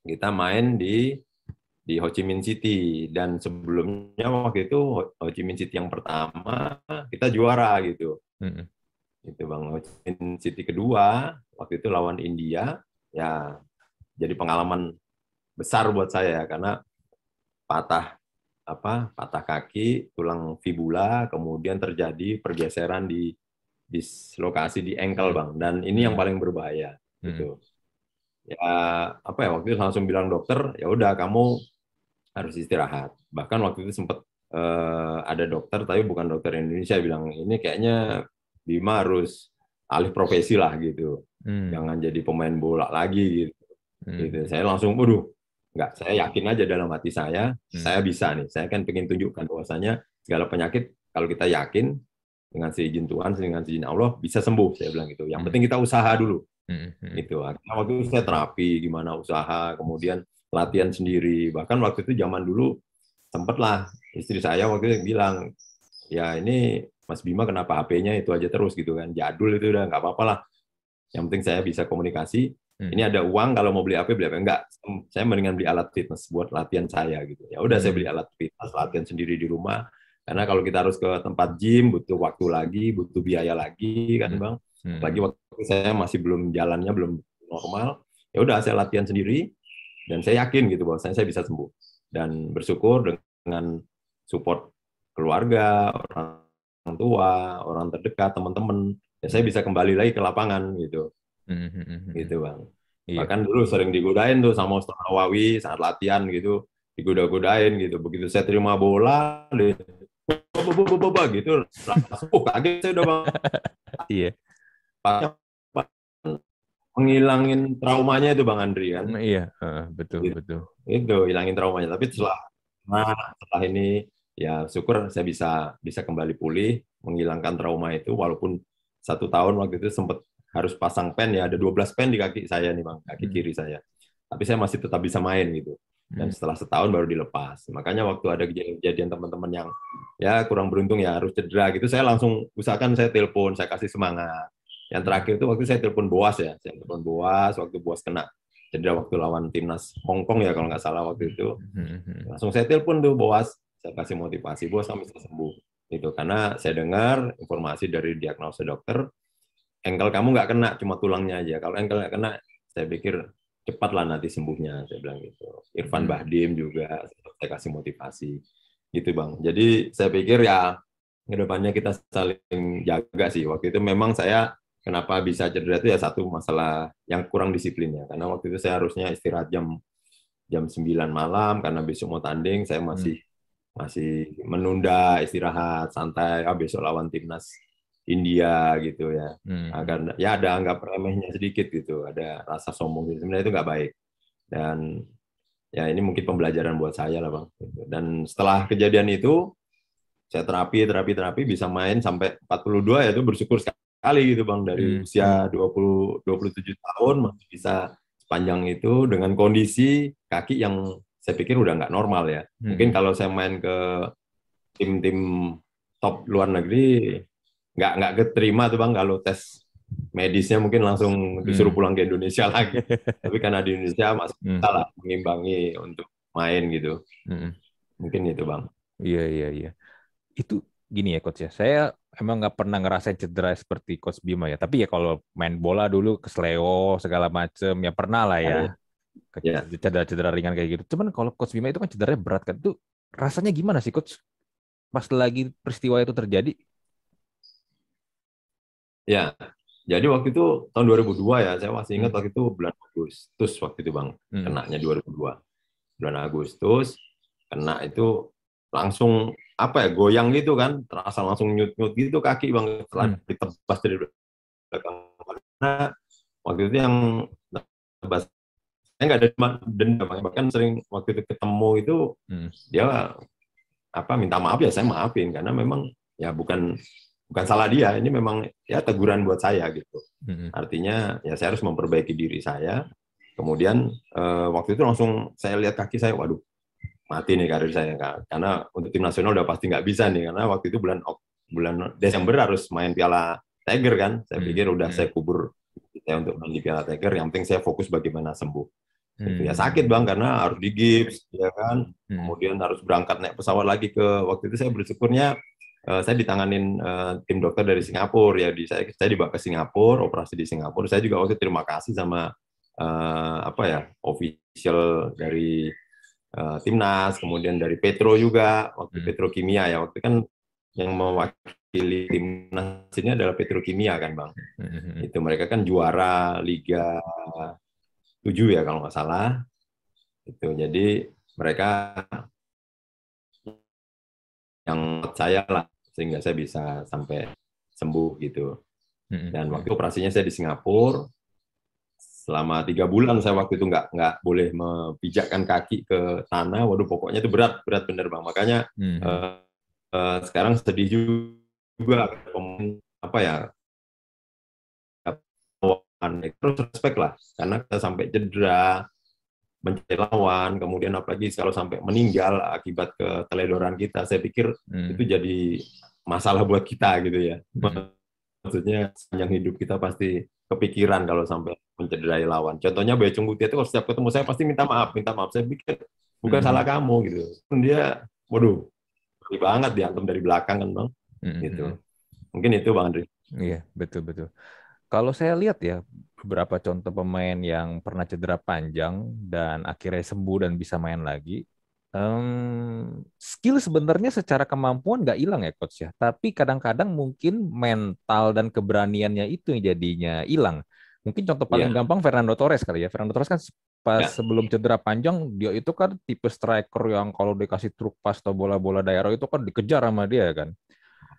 kita main di Ho Chi Minh City, dan sebelumnya waktu itu Ho Chi Minh City yang pertama kita juara gitu. Itu Bang, Ho Chi Minh City kedua waktu itu lawan India, ya jadi pengalaman besar buat saya karena patah kaki, tulang fibula, kemudian terjadi pergeseran di dislokasi di ankle Bang, dan ini yang paling berbahaya gitu. Ya apa ya, waktu itu langsung bilang dokter, ya udah kamu harus istirahat. Bahkan waktu itu sempat ada dokter, tapi bukan dokter Indonesia, bilang ini kayaknya Bima harus alih profesi lah gitu, jangan jadi pemain bola lagi gitu. Gitu. Saya langsung, waduh, enggak, saya yakin aja dalam hati saya bisa nih. Saya kan pengen tunjukkan bahwasanya segala penyakit kalau kita yakin dengan seizin Tuhan, dengan seizin Allah bisa sembuh, saya bilang gitu. Yang penting kita usaha dulu. Gitu. Akhirnya waktu itu saya terapi, gimana usaha, kemudian latihan sendiri. Bahkan waktu itu zaman dulu sempatlah istri saya waktu itu bilang, ya ini Mas Bima kenapa HP-nya itu aja terus gitu kan, jadul itu udah nggak apa-apa lah. Yang penting saya bisa komunikasi. Ini ada uang, kalau mau beli HP beli HP. Enggak, saya mendingan beli alat fitness buat latihan saya gitu. Ya udah saya beli alat fitness, latihan sendiri di rumah. Karena kalau kita harus ke tempat gym butuh waktu lagi, butuh biaya lagi kan Bang. Lagi waktu saya masih belum jalannya belum normal. Ya udah saya latihan sendiri dan saya yakin gitu bahwa saya bisa sembuh. Dan bersyukur dengan support keluarga, orang tua, orang terdekat, teman-teman, ya saya bisa kembali lagi ke lapangan gitu. Gitu Bang. Iya. Bahkan dulu sering digodain tuh sama Ustaz Nawawi saat latihan gitu, digoda-godain gitu. Begitu saya terima bola, gitu, langsung kaget saya udah Bang. Iya. Menghilangin traumanya itu Bang Andri kan. Iya, betul, gitu. betul. Itu hilangin traumanya. Tapi setelah ini ya syukur saya bisa kembali pulih, menghilangkan trauma itu, walaupun 1 tahun waktu itu sempat harus pasang pen ya, ada 12 pen di kaki saya nih Bang, kaki kiri saya. Tapi saya masih tetap bisa main gitu. Dan setelah setahun baru dilepas. Makanya waktu ada kejadian teman-teman yang ya kurang beruntung ya harus cedera gitu, saya langsung usahakan saya telepon, saya kasih semangat. Yang terakhir itu waktu saya telepon Boas ya, saya telepon Boas waktu Boas kena cedera waktu lawan timnas Hong Kong ya kalau nggak salah waktu itu. Langsung saya telepon tuh Boas, saya kasih motivasi, Boas kamu bisa sembuh. Itu karena saya dengar informasi dari diagnosa dokter, ankle kamu nggak kena, cuma tulangnya aja. Kalau ankle nggak kena, saya pikir cepatlah nanti sembuhnya, saya bilang gitu. Irfan Bahdim juga saya kasih motivasi, gitu Bang. Jadi saya pikir ya kedepannya kita saling jaga sih. Waktu itu memang saya kenapa bisa cedera itu ya satu masalah yang kurang disiplinnya. Karena waktu itu saya harusnya istirahat jam 9 malam karena besok mau tanding, saya masih menunda istirahat santai. Besok lawan timnas India gitu ya. Karena ya ada anggap remehnya sedikit gitu, ada rasa sombong gitu. Sebenarnya itu nggak baik. Dan ya ini mungkin pembelajaran buat saya lah Bang. Dan setelah kejadian itu saya terapi bisa main sampai 42 ya, itu bersyukur sekali gitu Bang, dari usia 27 tahun masih bisa sepanjang itu dengan kondisi kaki yang saya pikir udah nggak normal ya. Mungkin kalau saya main ke tim-tim top luar negeri nggak keterima tuh Bang, kalau tes medisnya mungkin langsung disuruh pulang ke Indonesia lagi. Tapi karena di Indonesia masih bisa lah mengimbangi untuk main gitu. Mungkin itu Bang. Iya. Itu gini ya Coach ya, saya emang nggak pernah ngerasain cedera seperti Coach Bima ya. Tapi ya kalau main bola dulu kesleo segala macem ya pernah lah ya. Cedera-cedera ringan kayak gitu. Cuman kalau Coach Bima itu kan cederanya berat kan. Itu rasanya gimana sih Coach? Pas lagi peristiwa itu terjadi? Ya, jadi waktu itu tahun 2002 ya, saya masih ingat waktu itu bulan Agustus waktu itu Bang, kenanya 2002. Bulan Agustus, kena itu langsung apa ya, goyang gitu kan, terasa langsung nyut-nyut gitu kaki Bang, setelah ditebas dari belakang. Karena waktu itu yang tebas saya nggak ada dendam, bahkan sering waktu itu ketemu itu dia minta maaf, ya saya maafin karena memang ya bukan salah dia, ini memang ya teguran buat saya gitu. Artinya ya saya harus memperbaiki diri saya. Kemudian waktu itu langsung saya lihat kaki saya, waduh mati nih karir saya, karena untuk tim nasional udah pasti nggak bisa nih, karena waktu itu bulan Desember harus main Piala Tiger kan. Saya pikir udah saya kubur saya untuk main di Piala Tiger, yang penting saya fokus bagaimana sembuh. Itu ya sakit Bang, karena harus digips ya kan, kemudian harus berangkat naik pesawat lagi ke, waktu itu saya bersyukurnya saya ditanganin tim dokter dari Singapura ya, saya dibawa ke Singapura, operasi di Singapura. Saya juga waktu itu terima kasih sama official dari timnas, kemudian dari Petro juga, waktu Petrokimia ya, waktu kan yang mewakili timnas ini adalah Petrokimia kan Bang. Itu mereka kan juara Liga 7 ya kalau nggak salah. Itu jadi mereka yang saya lah, sehingga saya bisa sampai sembuh gitu. Dan waktu operasinya saya di Singapura selama 3 bulan, saya waktu itu nggak boleh mepijakkan kaki ke tanah. Waduh, pokoknya itu berat bener Bang. Makanya sekarang sedih juga pemain terus respect lah, karena kita sampai cedera, mencari lawan, kemudian apalagi kalau sampai meninggal akibat keteledoran kita, saya pikir itu jadi masalah buat kita gitu ya. Maksudnya sepanjang hidup kita pasti kepikiran kalau sampai mencederai lawan. Contohnya Bae-Chung Butia itu kalau setiap ketemu saya pasti minta maaf. Saya pikir bukan salah kamu gitu. Dia, waduh, ngeri banget diantem dari belakang kan Bang. Gitu. Mungkin itu Bang Andri. Iya, betul. Kalau saya lihat ya, beberapa contoh pemain yang pernah cedera panjang dan akhirnya sembuh dan bisa main lagi, skill sebenarnya secara kemampuan nggak hilang ya coach ya, tapi kadang-kadang mungkin mental dan keberaniannya itu yang jadinya hilang. Mungkin contoh paling gampang Fernando Torres kali ya. Fernando Torres kan pas sebelum cedera panjang, dia itu kan tipe striker yang kalau dikasih truk pas atau bola-bola daerah itu kan dikejar sama dia kan.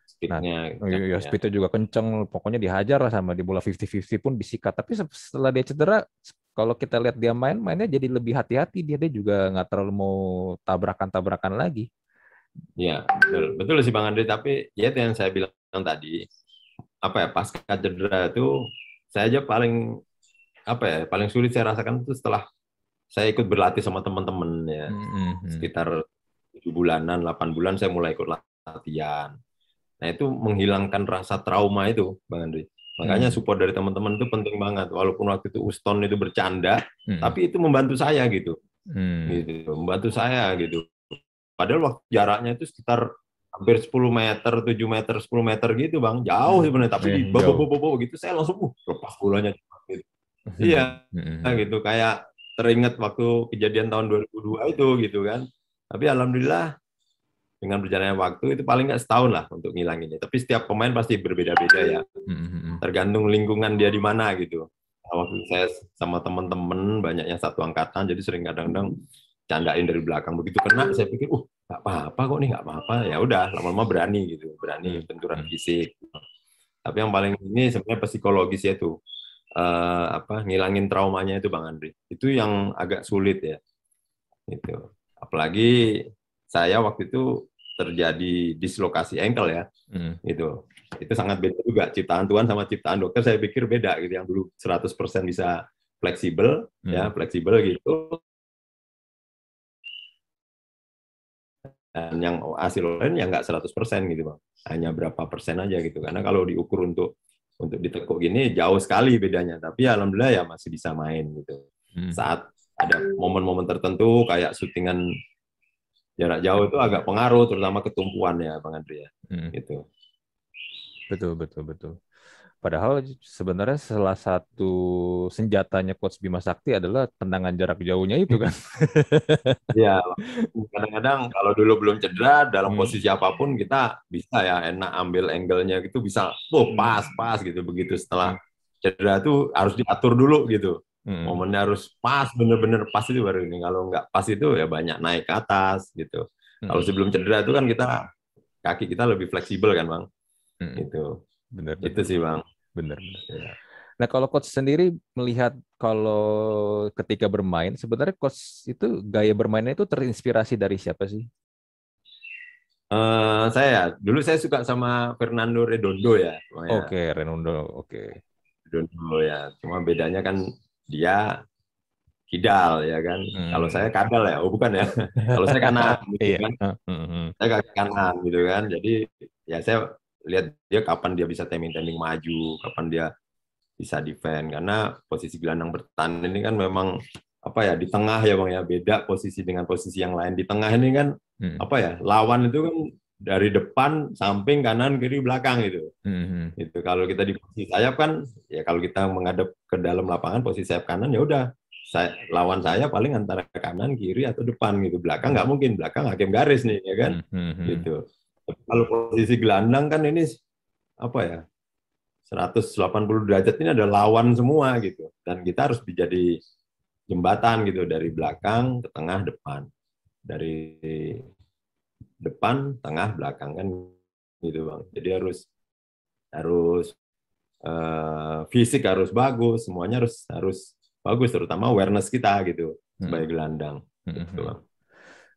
Speednya speednya juga kenceng, pokoknya dihajar lah sama di bola 50-50 pun disikat. Tapi setelah dia cedera, kalau kita lihat dia mainnya jadi lebih hati-hati, dia juga nggak terlalu mau tabrakan lagi. Ya betul sih Bang Andri, tapi ya itu yang saya bilang tadi, pasca cedera itu saya aja paling sulit saya rasakan itu setelah saya ikut berlatih sama teman-teman ya, sekitar 7 bulanan, 8 bulan saya mulai ikut latihan. Nah, itu menghilangkan rasa trauma itu, Bang Andri. Makanya support dari teman-teman itu penting banget. Walaupun waktu itu Uston itu bercanda, tapi itu membantu saya gitu. Gitu. Membantu saya gitu. Padahal waktu jaraknya itu sekitar hampir 10 meter, 7 meter, 10 meter gitu, Bang. Jauh sebenarnya, tapi di bobo gitu saya langsung lepas bolanya gitu. Iya, gitu. Kayak teringat waktu kejadian tahun 2002 itu gitu kan. Tapi alhamdulillah dengan berjalannya waktu itu paling nggak setahun lah untuk ngilanginnya. Tapi setiap pemain pasti berbeda-beda ya. Tergantung lingkungan dia di mana gitu. Waktu saya sama teman-teman banyak yang satu angkatan, jadi sering kadang-kadang candain dari belakang. Begitu kena, saya pikir, nggak apa-apa kok nih, nggak apa-apa. Ya udah, lama-lama berani gitu, berani benturan fisik. Tapi yang paling ini sebenarnya psikologis ya itu, ngilangin traumanya itu Bang Andri. Itu yang agak sulit ya. Gitu. Apalagi saya waktu itu terjadi dislokasi ankle ya, itu sangat beda juga, ciptaan Tuhan sama ciptaan dokter saya pikir beda gitu, yang dulu 100% bisa fleksibel gitu, dan yang hasil lain yang nggak 100% gitu Bang, hanya berapa persen aja gitu, karena kalau diukur untuk ditekuk gini jauh sekali bedanya, tapi alhamdulillah ya masih bisa main gitu. Saat ada momen-momen tertentu kayak syutingan jarak jauh itu agak pengaruh, terutama ketumpuan ya, Bang Andri ya. Gitu. Betul. Padahal sebenarnya salah satu senjatanya Coach Bima Sakti adalah tendangan jarak jauhnya itu kan. Iya, kadang-kadang kalau dulu belum cedera, dalam posisi apapun kita bisa ya enak ambil angle-nya gitu, bisa pas gitu. Begitu setelah cedera itu harus diatur dulu gitu. Momennya harus pas, bener-bener pas itu baru ini. Kalau nggak pas itu ya banyak naik ke atas gitu. Kalau sebelum cedera itu kan kita kaki kita lebih fleksibel kan Bang. Itu. Benar. Itu sih Bang. Benar. Ya. Nah, kalau coach sendiri melihat kalau ketika bermain, sebenarnya coach itu gaya bermainnya itu terinspirasi dari siapa sih? Dulu saya suka sama Fernando Redondo ya. Oke, Redondo. Oke. Redondo ya. Cuma bedanya kan dia kidal ya kan. Kalau saya kadal ya. Oh bukan ya. Kalau saya kanan gitu kan. Saya kaki kanan gitu kan. Jadi ya saya lihat dia kapan dia bisa timing maju, kapan dia bisa defend, karena posisi gelandang bertahan ini kan memang apa ya, di tengah ya Bang ya, beda posisi dengan posisi yang lain. Di tengah ini kan apa ya, lawan itu kan dari depan, samping, kanan, kiri, belakang gitu. Itu kalau kita di posisi sayap kan ya, kalau kita menghadap ke dalam lapangan posisi sayap kanan ya udah, lawan saya paling antara kanan, kiri atau depan gitu. Belakang nggak mungkin, belakang hakim garis nih ya kan. Gitu. Kalau posisi gelandang kan ini apa ya, 180 derajat ini ada lawan semua gitu, dan kita harus menjadi jembatan gitu, dari belakang ke tengah depan, dari depan tengah belakang kan gitu Bang. Jadi harus fisik harus bagus, semuanya harus bagus, terutama awareness kita gitu sebagai gelandang gitu Bang.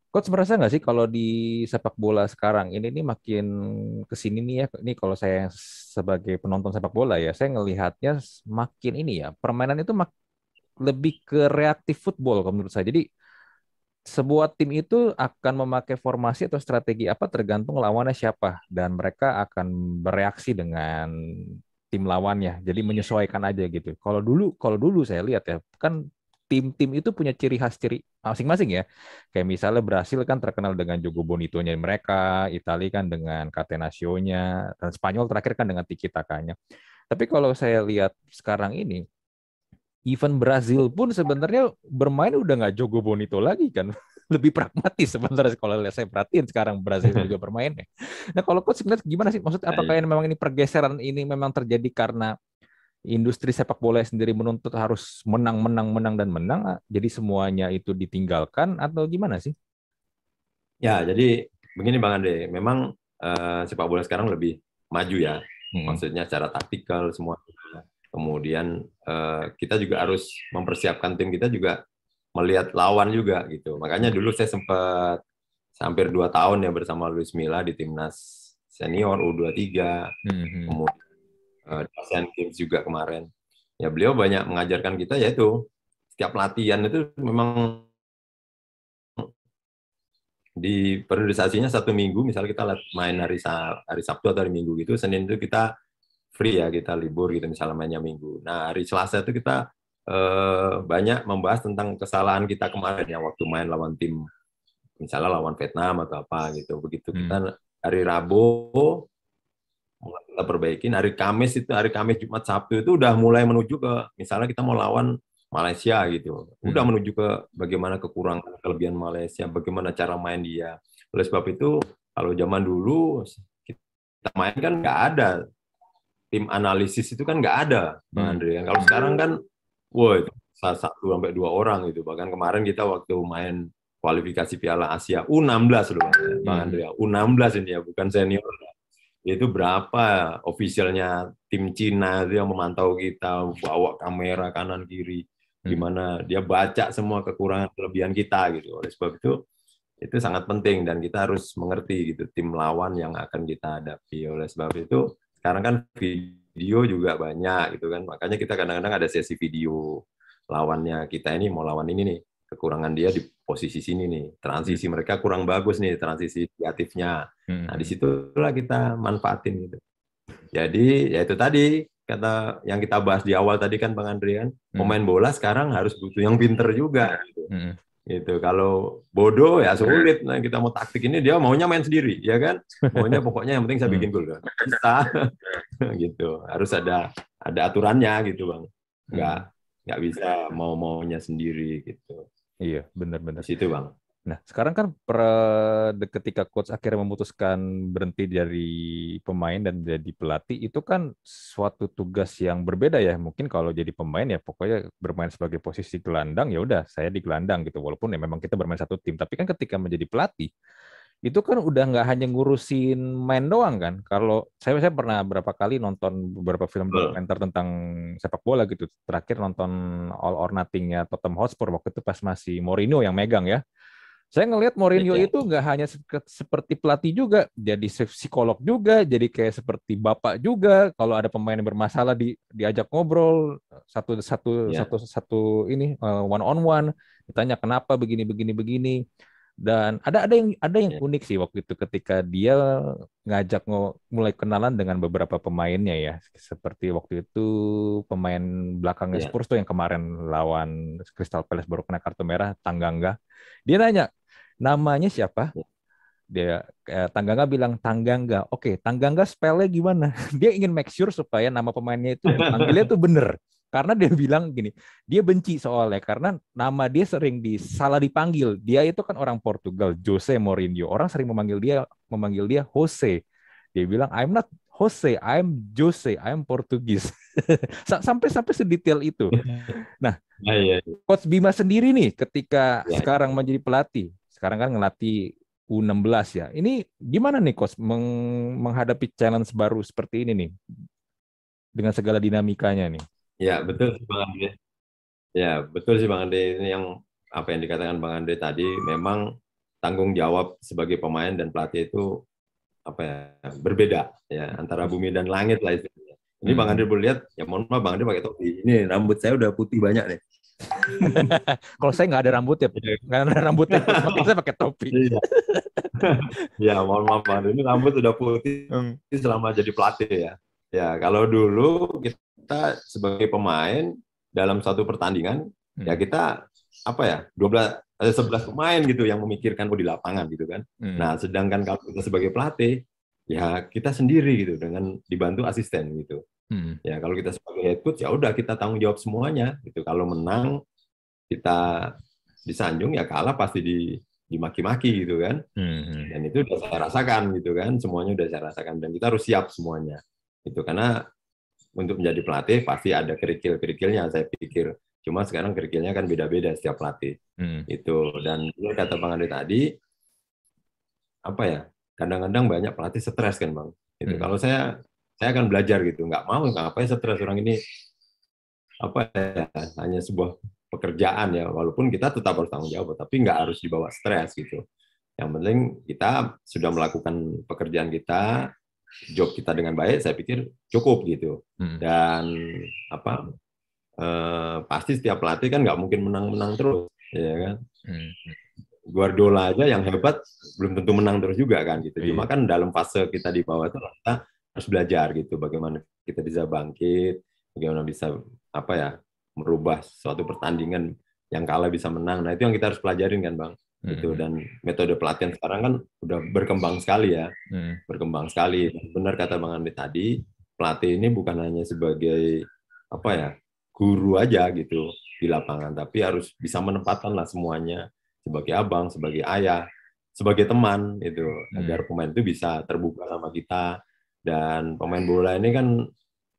Coach merasa nggak sih kalau di sepak bola sekarang ini makin kesini nih ya, ini kalau saya sebagai penonton sepak bola ya, saya ngelihatnya makin ini ya, permainan itu lebih ke reaktif football menurut saya. Jadi sebuah tim itu akan memakai formasi atau strategi apa tergantung lawannya siapa, dan mereka akan bereaksi dengan tim lawannya. Jadi menyesuaikan aja gitu. Kalau dulu saya lihat ya, kan tim-tim itu punya ciri khas masing-masing ya. Kayak misalnya Brasil kan terkenal dengan Jogo Bonito-nya mereka, Italia kan dengan Catenaccio-nya, dan Spanyol terakhir kan dengan Tiki Taka-nya. Tapi kalau saya lihat sekarang ini, even Brazil pun sebenarnya bermain udah nggak Jogo Bonito lagi kan. Lebih pragmatis sebenarnya kalau saya perhatiin sekarang Brazil juga bermainnya. Nah, kalau coach sebenarnya gimana sih? Maksudnya apakah memang ini pergeseran ini memang terjadi karena industri sepak bola sendiri menuntut harus menang, dan menang, jadi semuanya itu ditinggalkan atau gimana sih? Ya, jadi begini Bang Andre, memang sepak bola sekarang lebih maju ya, maksudnya secara taktikal semua. Kemudian kita juga harus mempersiapkan tim kita juga melihat lawan juga gitu. Makanya dulu saya sempat hampir 2 tahun ya bersama Luis Milla di timnas senior U23, kemudian Asian Games juga kemarin. Ya beliau banyak mengajarkan kita, yaitu setiap latihan itu memang di periodisasinya 1 minggu, misalnya kita main hari Sabtu atau hari Minggu gitu, Senin itu kita free ya, kita libur gitu misalnya mainnya Minggu. Nah hari Selasa itu kita banyak membahas tentang kesalahan kita kemarin ya, waktu main lawan tim, misalnya lawan Vietnam atau apa gitu. Begitu kita hari Rabu kita perbaikin, hari Kamis, Jumat, Sabtu itu udah mulai menuju ke, misalnya kita mau lawan Malaysia gitu, udah menuju ke bagaimana kekurangan kelebihan Malaysia, bagaimana cara main dia. Oleh sebab itu kalau zaman dulu kita main kan nggak ada tim analisis, itu kan nggak ada Bang Andre. Kalau sekarang kan wah itu 1-2 orang gitu. Bahkan kemarin kita waktu main kualifikasi Piala Asia U16 loh Bang Andre, U16 ini ya, bukan senior. Itu berapa ofisialnya tim Cina itu yang memantau kita, bawa kamera kanan kiri, gimana dia baca semua kekurangan kelebihan kita gitu. Oleh sebab itu sangat penting, dan kita harus mengerti gitu tim lawan yang akan kita hadapi. Oleh sebab itu sekarang kan video juga banyak gitu kan, makanya kita kadang-kadang ada sesi video lawannya kita ini mau lawan ini nih, kekurangan dia di posisi sini nih, transisi mereka kurang bagus nih, transisi kreatifnya. Nah, disitulah kita manfaatin gitu. Jadi, ya itu tadi, kata yang kita bahas di awal tadi kan Bang Andrian, pemain bola sekarang harus butuh yang pinter juga gitu. Gitu. Kalau bodoh ya sulit. Nah, kita mau taktik ini, dia maunya main sendiri, ya kan? Maunya pokoknya yang penting saya bikin gol. Bisa. Gitu. Harus ada aturannya gitu, Bang. Nggak bisa mau-maunya sendiri gitu. Iya, benar-benar. Di situ, Bang. Nah, sekarang kan ketika coach akhirnya memutuskan berhenti dari pemain dan jadi pelatih, itu kan suatu tugas yang berbeda ya. Mungkin kalau jadi pemain ya pokoknya bermain sebagai posisi gelandang, ya udah saya di gelandang gitu. Walaupun ya memang kita bermain satu tim, tapi kan ketika menjadi pelatih, itu kan udah nggak hanya ngurusin main doang kan. Kalau saya pernah berapa kali nonton beberapa film dokumenter tentang sepak bola gitu. Terakhir nonton All or Nothing-nya Tottenham Hotspur waktu itu pas masih Mourinho yang megang ya. Saya ngelihat Mourinho itu nggak hanya seperti pelatih juga, jadi psikolog juga, jadi kayak seperti bapak juga. Kalau ada pemain yang bermasalah diajak ngobrol satu ini one on one, ditanya kenapa begini. Dan ada yang unik sih waktu itu ketika dia ngajak mulai kenalan dengan beberapa pemainnya ya, seperti waktu itu pemain belakangnya Spurs tuh yang kemarin lawan Crystal Palace baru kena kartu merah, Tanganga. Dia nanya namanya siapa? Dia Tanganga bilang Tanganga. Oke, Tanganga spellnya gimana? Dia ingin make sure supaya nama pemainnya itu dipanggilnya tuh bener. Karena dia bilang gini, dia benci soalnya karena nama dia sering salah dipanggil. Dia itu kan orang Portugal, Jose Mourinho. Orang sering memanggil dia Jose. Dia bilang I'm not Jose, I'm Jose, I'm Portugis. sampai sedetail itu. Nah, Coach Bima sendiri nih ketika sekarang menjadi pelatih, sekarang kan ngelatih U16 ya. Ini gimana nih Coach menghadapi challenge baru seperti ini nih dengan segala dinamikanya nih? Ya, betul sih Bang Andre. Ya, betul sih Bang Andre. Ini yang apa yang dikatakan Bang Andre tadi, memang tanggung jawab sebagai pemain dan pelatih itu apa ya, berbeda ya antara bumi dan langit lah istilahnya. Ini Bang Andre boleh lihat, ya mohon maaf Bang Andre pakai topi. Ini rambut saya udah putih banyak nih. Kalau saya nggak ada rambut ya, nggak ada rambutnya, makanya saya pakai topi. Ya, mohon maaf Bang Andre, ini rambut udah putih selama jadi pelatih ya. Ya, kalau dulu kita sebagai pemain dalam satu pertandingan, ya kita apa ya 11 pemain gitu yang memikirkan di lapangan gitu kan. Nah, sedangkan kalau kita sebagai pelatih, ya kita sendiri gitu dengan dibantu asisten gitu. Ya kalau kita sebagai head coach ya udah kita tanggung jawab semuanya gitu. Kalau menang kita disanjung, ya kalah pasti dimaki-maki gitu kan. Dan itu udah saya rasakan gitu kan, semuanya udah saya rasakan dan kita harus siap semuanya. Itu karena untuk menjadi pelatih pasti ada kerikil-kerikilnya saya pikir. Cuma sekarang kerikilnya kan beda-beda setiap pelatih. Itu. Dan kata Bang Andre tadi, apa ya, kadang-kadang banyak pelatih stres kan Bang. Gitu. Kalau saya akan belajar gitu. Nggak mau, ngapain stres, orang ini apa ya, hanya sebuah pekerjaan ya. Walaupun kita tetap harus tanggung jawab, tapi nggak harus dibawa stres gitu. Yang penting kita sudah melakukan pekerjaan kita, job kita dengan baik, saya pikir cukup gitu. Dan apa pasti setiap pelatih kan nggak mungkin menang-menang terus, ya kan? Guardiola aja yang hebat belum tentu menang terus juga kan gitu. Cuma kan dalam fase kita di bawah itu kita harus belajar gitu, bagaimana kita bisa bangkit, bagaimana bisa apa ya merubah suatu pertandingan yang kalah bisa menang. Nah itu yang kita harus pelajarin kan Bang. Gitu. Dan metode pelatihan sekarang kan udah berkembang sekali ya, berkembang sekali. Benar kata Bang Andi tadi, pelatih ini bukan hanya sebagai apa ya guru aja gitu di lapangan, tapi harus bisa menempatkan lah semuanya sebagai abang, sebagai ayah, sebagai teman itu, agar pemain itu bisa terbuka sama kita. Dan pemain bola ini kan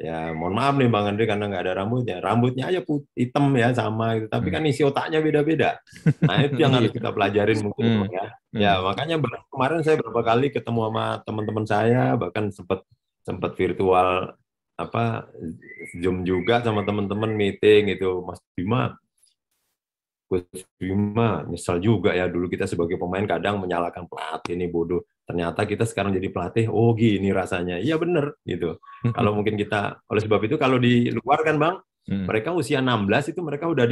ya mohon maaf nih Bang Andre karena nggak ada rambutnya aja hitam ya sama gitu, tapi kan isi otaknya beda-beda. Nah itu yang harus kita pelajarin mungkin ya. Ya makanya kemarin saya beberapa kali ketemu sama teman-teman saya, bahkan sempat virtual apa Zoom juga sama teman-teman meeting itu. Mas Bima, Coach Bima nyesal juga ya, dulu kita sebagai pemain kadang menyalahkan pelatih ini bodoh. Ternyata kita sekarang jadi pelatih, oh gini rasanya. Iya bener gitu. Kalau mungkin kita, oleh sebab itu kalau di luar kan Bang, mereka usia 16 itu mereka udah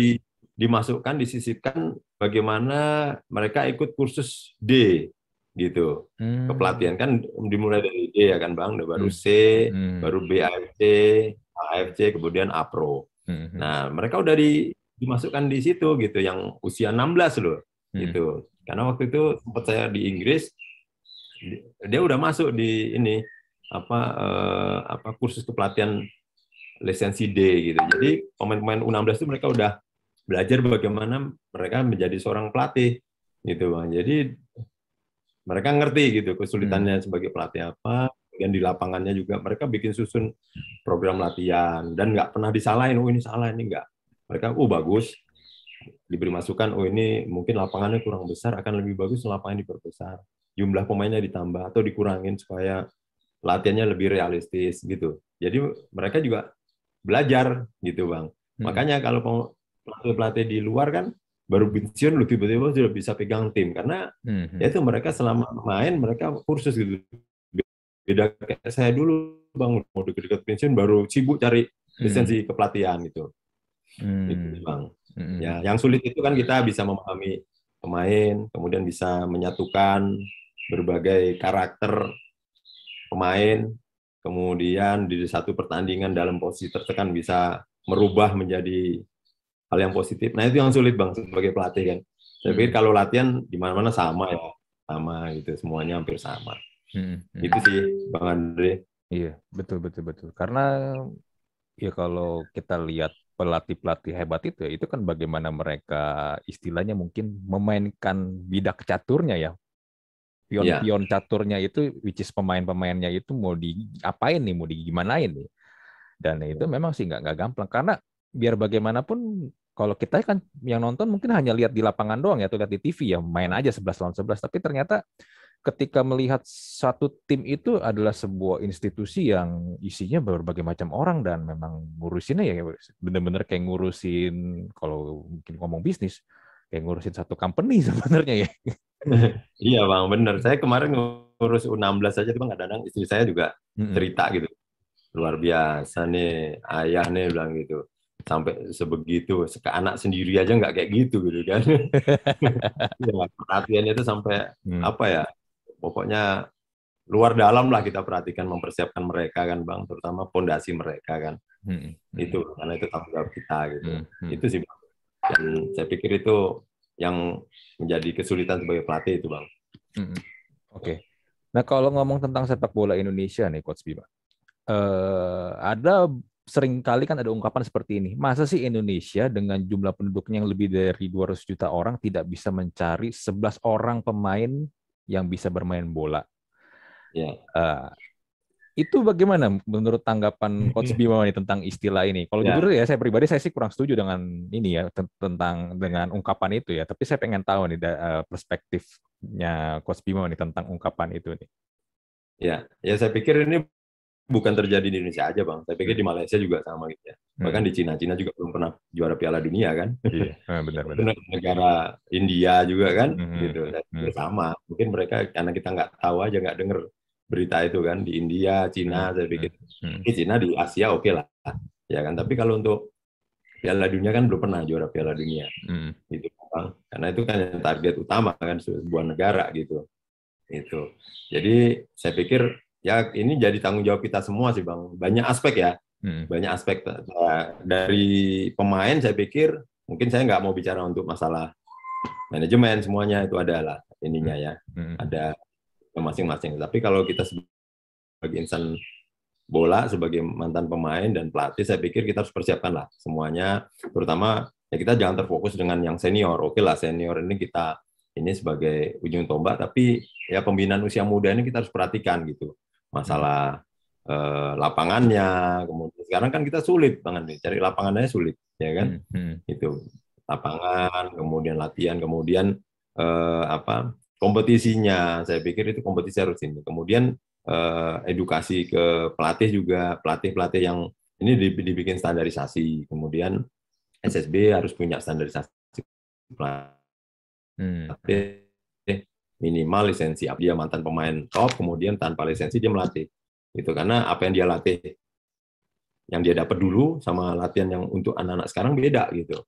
dimasukkan, disisipkan bagaimana mereka ikut kursus D gitu. Kepelatihan kan dimulai dari D ya kan Bang, baru C, baru BAFC, AFC, kemudian APRO. Nah, mereka udah dimasukkan di situ gitu, yang usia 16 loh gitu. Karena waktu itu sempat saya di Inggris, dia udah masuk di ini apa kursus kepelatihan lisensi D gitu. Jadi pemain-pemain U16 itu mereka udah belajar bagaimana mereka menjadi seorang pelatih gitu Bang. Jadi mereka ngerti gitu kesulitannya sebagai pelatih apa, dan di lapangannya juga mereka bikin susun program latihan dan nggak pernah disalahin, oh ini salah, ini enggak. Mereka bagus. diberi masukan, oh ini mungkin lapangannya kurang besar, akan lebih bagus lapangan diperbesar, jumlah pemainnya ditambah atau dikurangin supaya latihannya lebih realistis gitu. Jadi mereka juga belajar gitu Bang. Makanya kalau pelatih-pelatih di luar kan baru pensiun lu tiba-tiba sudah bisa pegang tim karena ya itu mereka selama main mereka kursus gitu. Beda kayak saya dulu Bang, mau deket-deket pensiun baru sibuk cari lisensi kepelatihan gitu. Gitu Bang. Ya, yang sulit itu kan kita bisa memahami pemain, kemudian bisa menyatukan berbagai karakter pemain, kemudian di satu pertandingan dalam posisi tertekan bisa merubah menjadi hal yang positif. Nah, itu yang sulit Bang sebagai pelatih kan. Saya pikir kalau latihan di mana-mana sama ya, sama gitu, semuanya hampir sama. Itu sih Bang Andre. Iya, betul. Karena ya kalau kita lihat pelatih-pelatih hebat itu kan bagaimana mereka istilahnya mungkin memainkan bidak caturnya ya. Pion-pion caturnya itu, which is pemain-pemainnya itu mau diapain nih, mau digimanain nih. Dan itu memang sih nggak gampang. Karena biar bagaimanapun, kalau kita kan yang nonton mungkin hanya lihat di lapangan doang ya, atau lihat di TV ya, main aja 11 lawan 11. Tapi ternyata ketika melihat satu tim itu adalah sebuah institusi yang isinya berbagai macam orang dan memang ngurusinnya ya benar-benar kayak ngurusin, kalau mungkin ngomong bisnis, kayak ngurusin satu company sebenarnya ya. Iya Bang, bener. Saya kemarin ngurus U16 aja tuh Bang, kadang istri saya juga cerita gitu. Luar biasa nih, ayah nih bilang gitu. Sampai sebegitu, anak sendiri aja nggak kayak gitu kan. Ya, perhatiannya itu sampai apa ya, pokoknya luar dalam lah kita perhatikan, mempersiapkan mereka kan Bang, terutama fondasi mereka kan. Itu, karena itu tanggung jawab kita gitu. Itu sih Bang. Dan saya pikir itu yang menjadi kesulitan sebagai pelatih itu Bang. Oke. Nah kalau ngomong tentang sepak bola Indonesia nih Coach Bima, ada sering kali kan ada ungkapan seperti ini, masa sih Indonesia dengan jumlah penduduknya yang lebih dari 200 juta orang tidak bisa mencari 11 orang pemain yang bisa bermain bola? Itu bagaimana menurut tanggapan Coach Bima nih tentang istilah ini? Kalau jujur ya, saya pribadi saya sih kurang setuju dengan ini ya, dengan ungkapan itu ya. Tapi saya pengen tahu nih perspektifnya Coach Bima nih tentang ungkapan itu nih. Ya saya pikir ini bukan terjadi di Indonesia aja Bang. Saya pikir di Malaysia juga sama gitu ya. Bahkan di Cina juga belum pernah juara Piala Dunia kan. Iya, benar. Negara India juga kan, gitu. Sama. Mungkin mereka karena kita nggak tahu aja, nggak dengar berita itu kan di India, Cina, saya pikir. Di Cina, di Asia oke lah, ya kan. Tapi kalau untuk Piala Dunia kan belum pernah juara Piala Dunia, gitu Bang. Karena itu kan target utama kan sebuah negara gitu. Itu. Jadi saya pikir ya ini jadi tanggung jawab kita semua sih Bang. Banyak aspek ya, banyak aspek dari pemain. Saya pikir mungkin saya nggak mau bicara untuk masalah manajemen, semuanya itu adalah ininya ya, ada masing-masing. Tapi kalau kita sebagai insan bola, sebagai mantan pemain dan pelatih, saya pikir kita harus persiapkan lah semuanya. Terutama ya kita jangan terfokus dengan yang senior. Oke lah senior ini kita ini sebagai ujung tombak, tapi ya pembinaan usia muda ini kita harus perhatikan gitu. Masalah lapangannya, kemudian sekarang kan kita sulit banget cari lapangannya sulit, ya kan? Itu lapangan, kemudian latihan, kemudian kompetisinya. Saya pikir itu kompetisi harus ini. Kemudian edukasi ke pelatih juga, pelatih yang ini dibikin standarisasi. Kemudian SSB harus punya standarisasi pelatih minimal lisensi. Dia mantan pemain top, kemudian tanpa lisensi dia melatih. Itu karena apa yang dia latih, yang dia dapat dulu sama latihan yang untuk anak-anak sekarang beda gitu.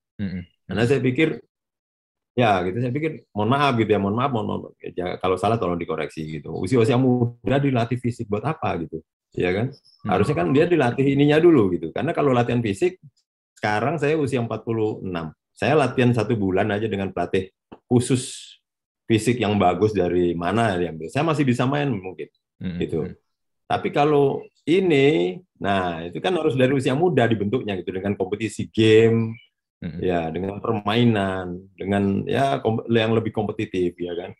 Karena saya pikir ya gitu, saya pikir mohon maaf ya, kalau salah tolong dikoreksi gitu. Usia muda dilatih fisik buat apa gitu, ya kan? Harusnya kan dia dilatih ininya dulu gitu. Karena kalau latihan fisik sekarang saya usia 46, saya latihan 1 bulan aja dengan pelatih khusus fisik yang bagus dari mana yang saya masih bisa main mungkin gitu. Tapi kalau ini, nah itu kan harus dari usia muda dibentuknya gitu, dengan kompetisi game. Ya, dengan permainan, dengan ya yang lebih kompetitif, ya kan.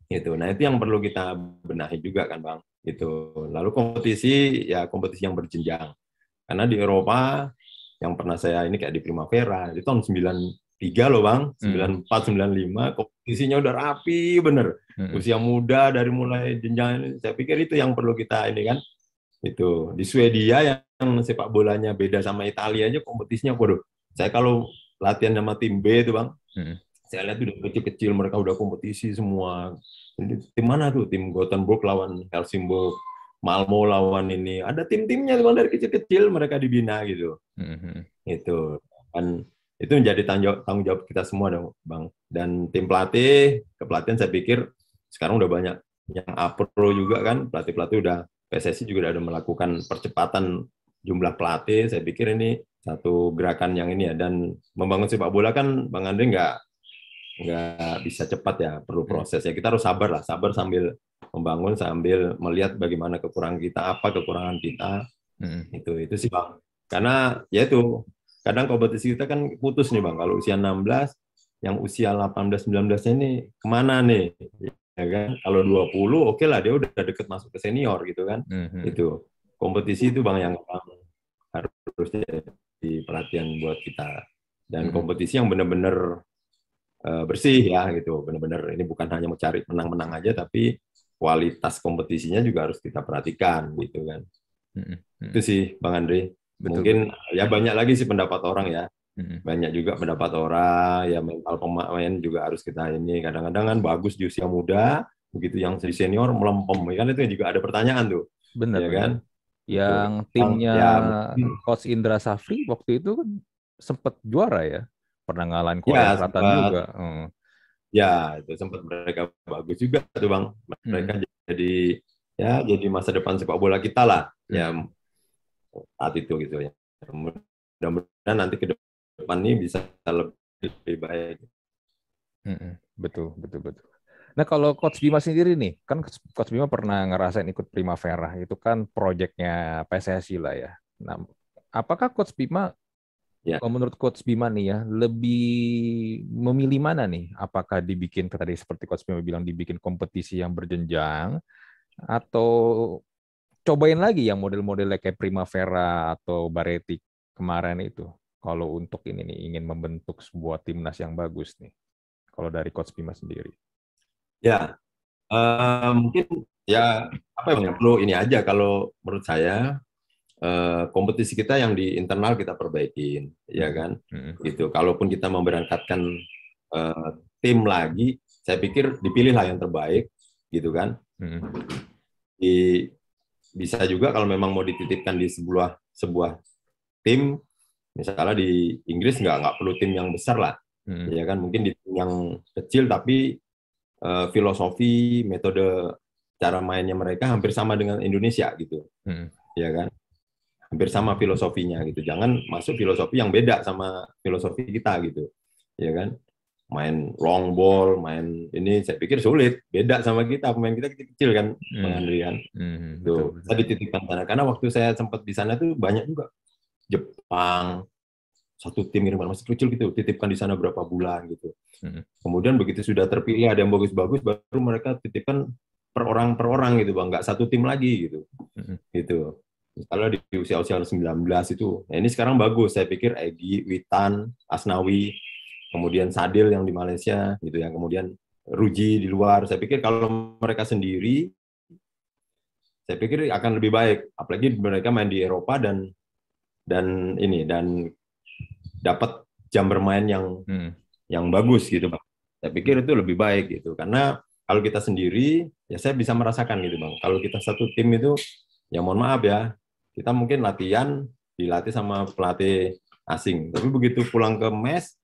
Itu. Nah, itu yang perlu kita benahi juga kan, Bang. Itu. Lalu kompetisi yang berjenjang. Karena di Eropa yang pernah saya ini kayak di Primavera, di tahun 98 loh Bang, 94, 95, kompetisinya udah rapi bener. Usia muda dari mulai jenjang ini, saya pikir itu yang perlu kita ini kan. Itu di Swedia yang sepak bolanya beda sama Italia aja kompetisinya, waduh. Saya kalau latihan sama tim B itu Bang, saya lihat udah kecil-kecil mereka udah kompetisi semua. Tim mana tuh? Tim Gothenburg lawan Helsingborg, Malmo lawan ini. Ada tim-timnya Bang dari kecil-kecil mereka dibina gitu. Itu kan itu menjadi tanggung jawab kita semua dong Bang. Dan tim pelatih, kepelatihan saya pikir sekarang udah banyak yang pro juga kan, pelatih-pelatih udah, PSSI juga udah melakukan percepatan jumlah pelatih. Saya pikir ini satu gerakan yang ini ya, dan membangun sepak bola kan Bang Andre nggak bisa cepat ya, perlu proses ya. Kita harus sabar lah, sabar sambil membangun, sambil melihat bagaimana kekurangan kita, apa kekurangan kita. Itu sih Bang. Karena ya itu kadang kompetisi kita kan putus nih Bang. Kalau usia 16, yang usia 18, 19 ini kemana nih? Ya kan? Kalau 20, oke lah dia udah deket masuk ke senior gitu kan. Itu kompetisi itu Bang yang harus jadi perhatian buat kita. Dan kompetisi yang benar-benar bersih ya gitu. Benar-benar ini bukan hanya mau cari menang-menang aja, tapi kualitas kompetisinya juga harus kita perhatikan gitu kan. Itu sih Bang Andre. Mungkin ya banyak lagi sih pendapat orang ya. Banyak juga pendapat orang, ya mental pemain juga harus kita ini. Kadang-kadang kan bagus di usia muda, begitu yang di senior melempem. Kan itu juga ada pertanyaan tuh. Benar, ya kan? Yang timnya Coach Indra Safri waktu itu kan sempat juara ya. Pernah ngalahin Korea Selatan juga. Ya, itu sempat mereka bagus juga tuh Bang. Mereka jadi masa depan sepak bola kita lah. Ya saat itu gitu ya. Mudah-mudahan nanti ke depan ini bisa lebih baik. Betul. Nah, kalau Coach Bima sendiri nih, kan Coach Bima pernah ngerasain ikut Primavera, itu kan proyeknya PSSI lah ya. Nah, apakah Coach Bima, menurut Coach Bima nih ya, lebih memilih mana nih? Apakah dibikin, tadi seperti Coach Bima bilang, dibikin kompetisi yang berjenjang, atau cobain lagi yang model-model kayak Primavera atau Baretic kemarin itu, kalau untuk ini nih, ingin membentuk sebuah timnas yang bagus nih, kalau dari Coach Bima sendiri? Ya, mungkin ya apa yang perlu ini aja kalau menurut saya, kompetisi kita yang di internal kita perbaikin, ya kan? Gitu. Kalaupun kita memberangkatkan tim lagi, saya pikir dipilihlah yang terbaik, gitu kan? Bisa juga kalau memang mau dititipkan di sebuah tim, misalnya di Inggris nggak perlu tim yang besar lah, ya kan? Mungkin di tim yang kecil tapi filosofi, metode cara mainnya mereka hampir sama dengan Indonesia gitu, ya kan? Hampir sama filosofinya gitu. Jangan masuk filosofi yang beda sama filosofi kita gitu, ya kan? Main long ball, main ini, saya pikir sulit, beda sama kita, pemain kita kecil kan, Bang Andri kan. Tuh, saya dititipkan sana karena waktu saya sempat di sana tuh banyak juga Jepang, satu tim yang masih kecil gitu, titipkan di sana berapa bulan gitu. Kemudian begitu sudah terpilih ada yang bagus-bagus, baru mereka titipkan per orang gitu Bang, nggak satu tim lagi gitu. Gitu. Misalnya di usia-usia 19 itu. Nah, ini sekarang bagus, saya pikir Egy, Witan, Asnawi, kemudian Sadil yang di Malaysia gitu ya, kemudian Ruji di luar. Saya pikir kalau mereka sendiri, saya pikir akan lebih baik, apalagi mereka main di Eropa dan dapat jam bermain yang bagus gitu Bang. Saya pikir itu lebih baik gitu, karena kalau kita sendiri ya saya bisa merasakan gitu Bang. Kalau kita satu tim itu ya mohon maaf ya, kita mungkin dilatih sama pelatih asing, tapi begitu pulang ke mes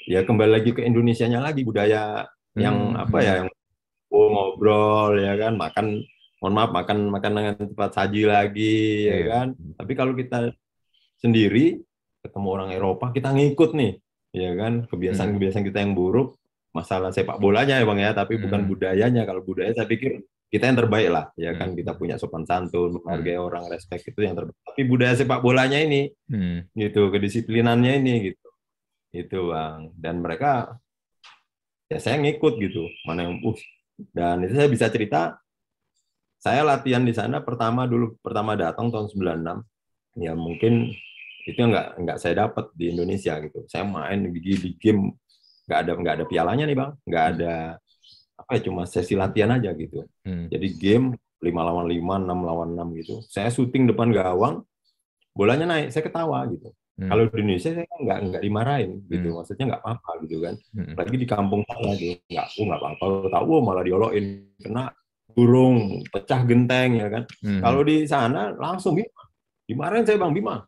ya kembali lagi ke Indonesianya lagi, budaya yang yang ngobrol ya kan, makan dengan tempat saji lagi ya kan. Tapi kalau kita sendiri ketemu orang Eropa, kita ngikut nih ya kan, kebiasaan kita yang buruk, masalah sepak bolanya ya Bang ya, tapi bukan budayanya. Kalau budaya saya pikir kita yang terbaik lah ya kan, kita punya sopan santun, menghargai orang, respect, itu yang terbaik. Tapi budaya sepak bolanya ini gitu, kedisiplinannya ini gitu. Itu Bang, dan mereka ya saya ngikut gitu, mana yang dan itu saya bisa cerita, saya latihan di sana pertama datang tahun 96 ya, mungkin Itu nggak saya dapat di Indonesia gitu. Saya main di game nggak ada pialanya nih Bang, nggak ada apa ya, cuma sesi latihan aja gitu. Jadi game 5 lawan 5, 6 lawan 6 gitu. Saya syuting depan gawang, bolanya naik, saya ketawa gitu. Kalau di Indonesia saya nggak dimarahin gitu, maksudnya nggak apa-apa gitu kan. Lagi di kampung saya gitu, nggak apa-apa, tahu malah diolokin, kena burung, pecah genteng ya kan. Kalau di sana langsung Bima, dimarahin saya Bang Bima,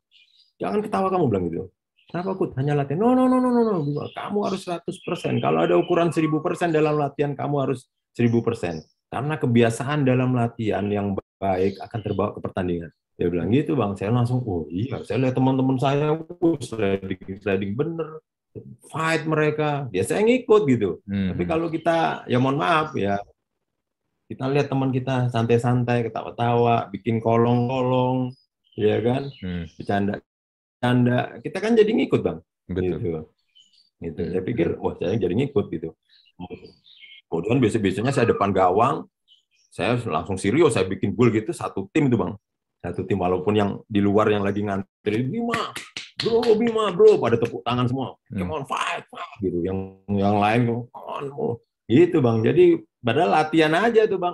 jangan ketawa kamu bilang gitu. Kenapa Kut? Hanya latihan. No, Bima. Kamu harus 100%. Kalau ada ukuran 1000% dalam latihan, kamu harus 1000%. Karena kebiasaan dalam latihan yang baik akan terbawa ke pertandingan. Dia bilang gitu Bang. Saya langsung, oh iya. Saya lihat teman-teman saya, sliding bener. Fight mereka. Ya saya ngikut gitu. Tapi kalau kita, ya mohon maaf ya, kita lihat teman kita santai-santai, ketawa-tawa, bikin kolong-kolong, ya kan, bercanda, kita kan jadi ngikut Bang. Betul. Gitu. Saya pikir, wah saya jadi ngikut gitu. Kemudian biasanya saya depan gawang, saya langsung serius, saya bikin gol gitu, satu tim itu Bang. Satu tim, walaupun yang di luar yang lagi ngantri, Bima bro, pada tepuk tangan semua. Come on, fight gitu. Yang lain, come on. Gitu Bang. Jadi padahal latihan aja tuh Bang.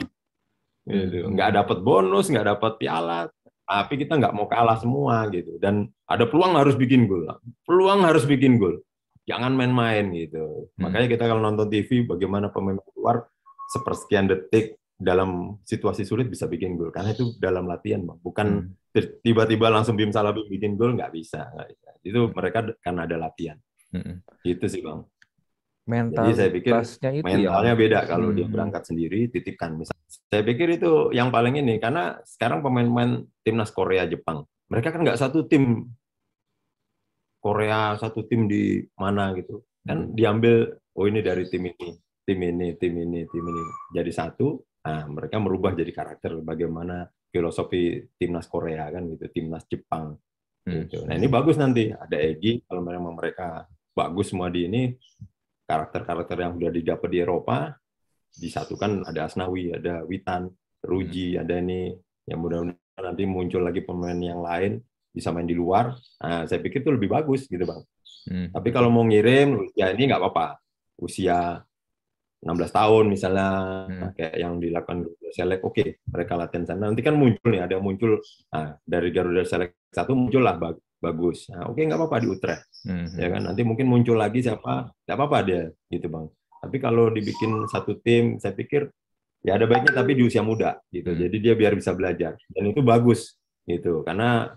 Gitu. Nggak dapat bonus, nggak dapat piala, tapi kita nggak mau kalah semua gitu. Dan ada peluang harus bikin gol. Jangan main-main gitu. Makanya kita kalau nonton TV, bagaimana pemain keluar sepersekian detik dalam situasi sulit bisa bikin gol. Karena itu dalam latihan, Bang. Bukan tiba-tiba langsung Bim Salabim bikin gol, nggak bisa. Itu mereka karena ada latihan. Gitu sih, Bang. Jadi saya pikir mentalnya beda kalau dia berangkat sendiri, titipkan. Saya pikir itu yang paling ini, karena sekarang pemain-pemain timnas Korea, Jepang, mereka kan nggak satu tim Korea, satu tim di mana gitu, kan diambil, oh ini dari tim ini, jadi satu. Nah, mereka merubah jadi karakter bagaimana filosofi timnas Korea kan gitu, timnas Jepang. Gitu. Nah ini bagus nanti ada Egy, kalau memang mereka bagus semua di ini, karakter-karakter yang sudah didapat di Eropa disatukan, ada Asnawi, ada Witan, Ruji, ada ini, yang mudah-mudahan nanti muncul lagi pemain yang lain bisa main di luar. Nah, saya pikir itu lebih bagus gitu Bang. Tapi kalau mau ngirim usia ini nggak apa-apa, usia 16 tahun misalnya, kayak yang dilakukan Select, oke, mereka latihan sana. Nanti kan muncul nih, ada muncul, nah, dari Garuda Select 1 muncul lah bagus. Nah, oke, nggak apa-apa di Utrecht, ya kan. Nanti mungkin muncul lagi siapa, nggak apa-apa dia, gitu Bang. Tapi kalau dibikin satu tim, saya pikir ya ada baiknya tapi di usia muda, gitu. Jadi dia biar bisa belajar, dan itu bagus, gitu. Karena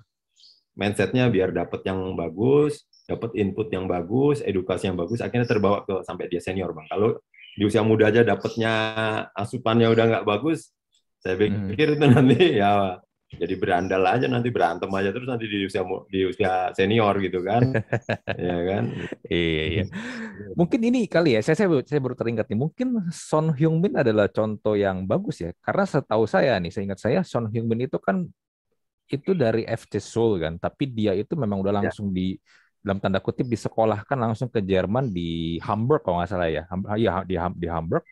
mindsetnya biar dapat yang bagus, dapat input yang bagus, edukasi yang bagus, akhirnya terbawa ke sampai dia senior Bang. Kalau di usia muda aja dapatnya asupannya udah nggak bagus, saya pikir itu nanti ya jadi berandal aja, nanti berantem aja terus nanti di usia senior gitu kan. Ya kan. Iya. Mungkin ini kali ya, saya baru teringat nih, mungkin Son Heung-min adalah contoh yang bagus ya, karena setahu saya nih, seingat saya Son Heung-min itu kan itu dari FC Seoul kan, tapi dia itu memang udah langsung dalam tanda kutip disekolahkan langsung ke Jerman di Hamburg kalau nggak salah ya, di Hamburg,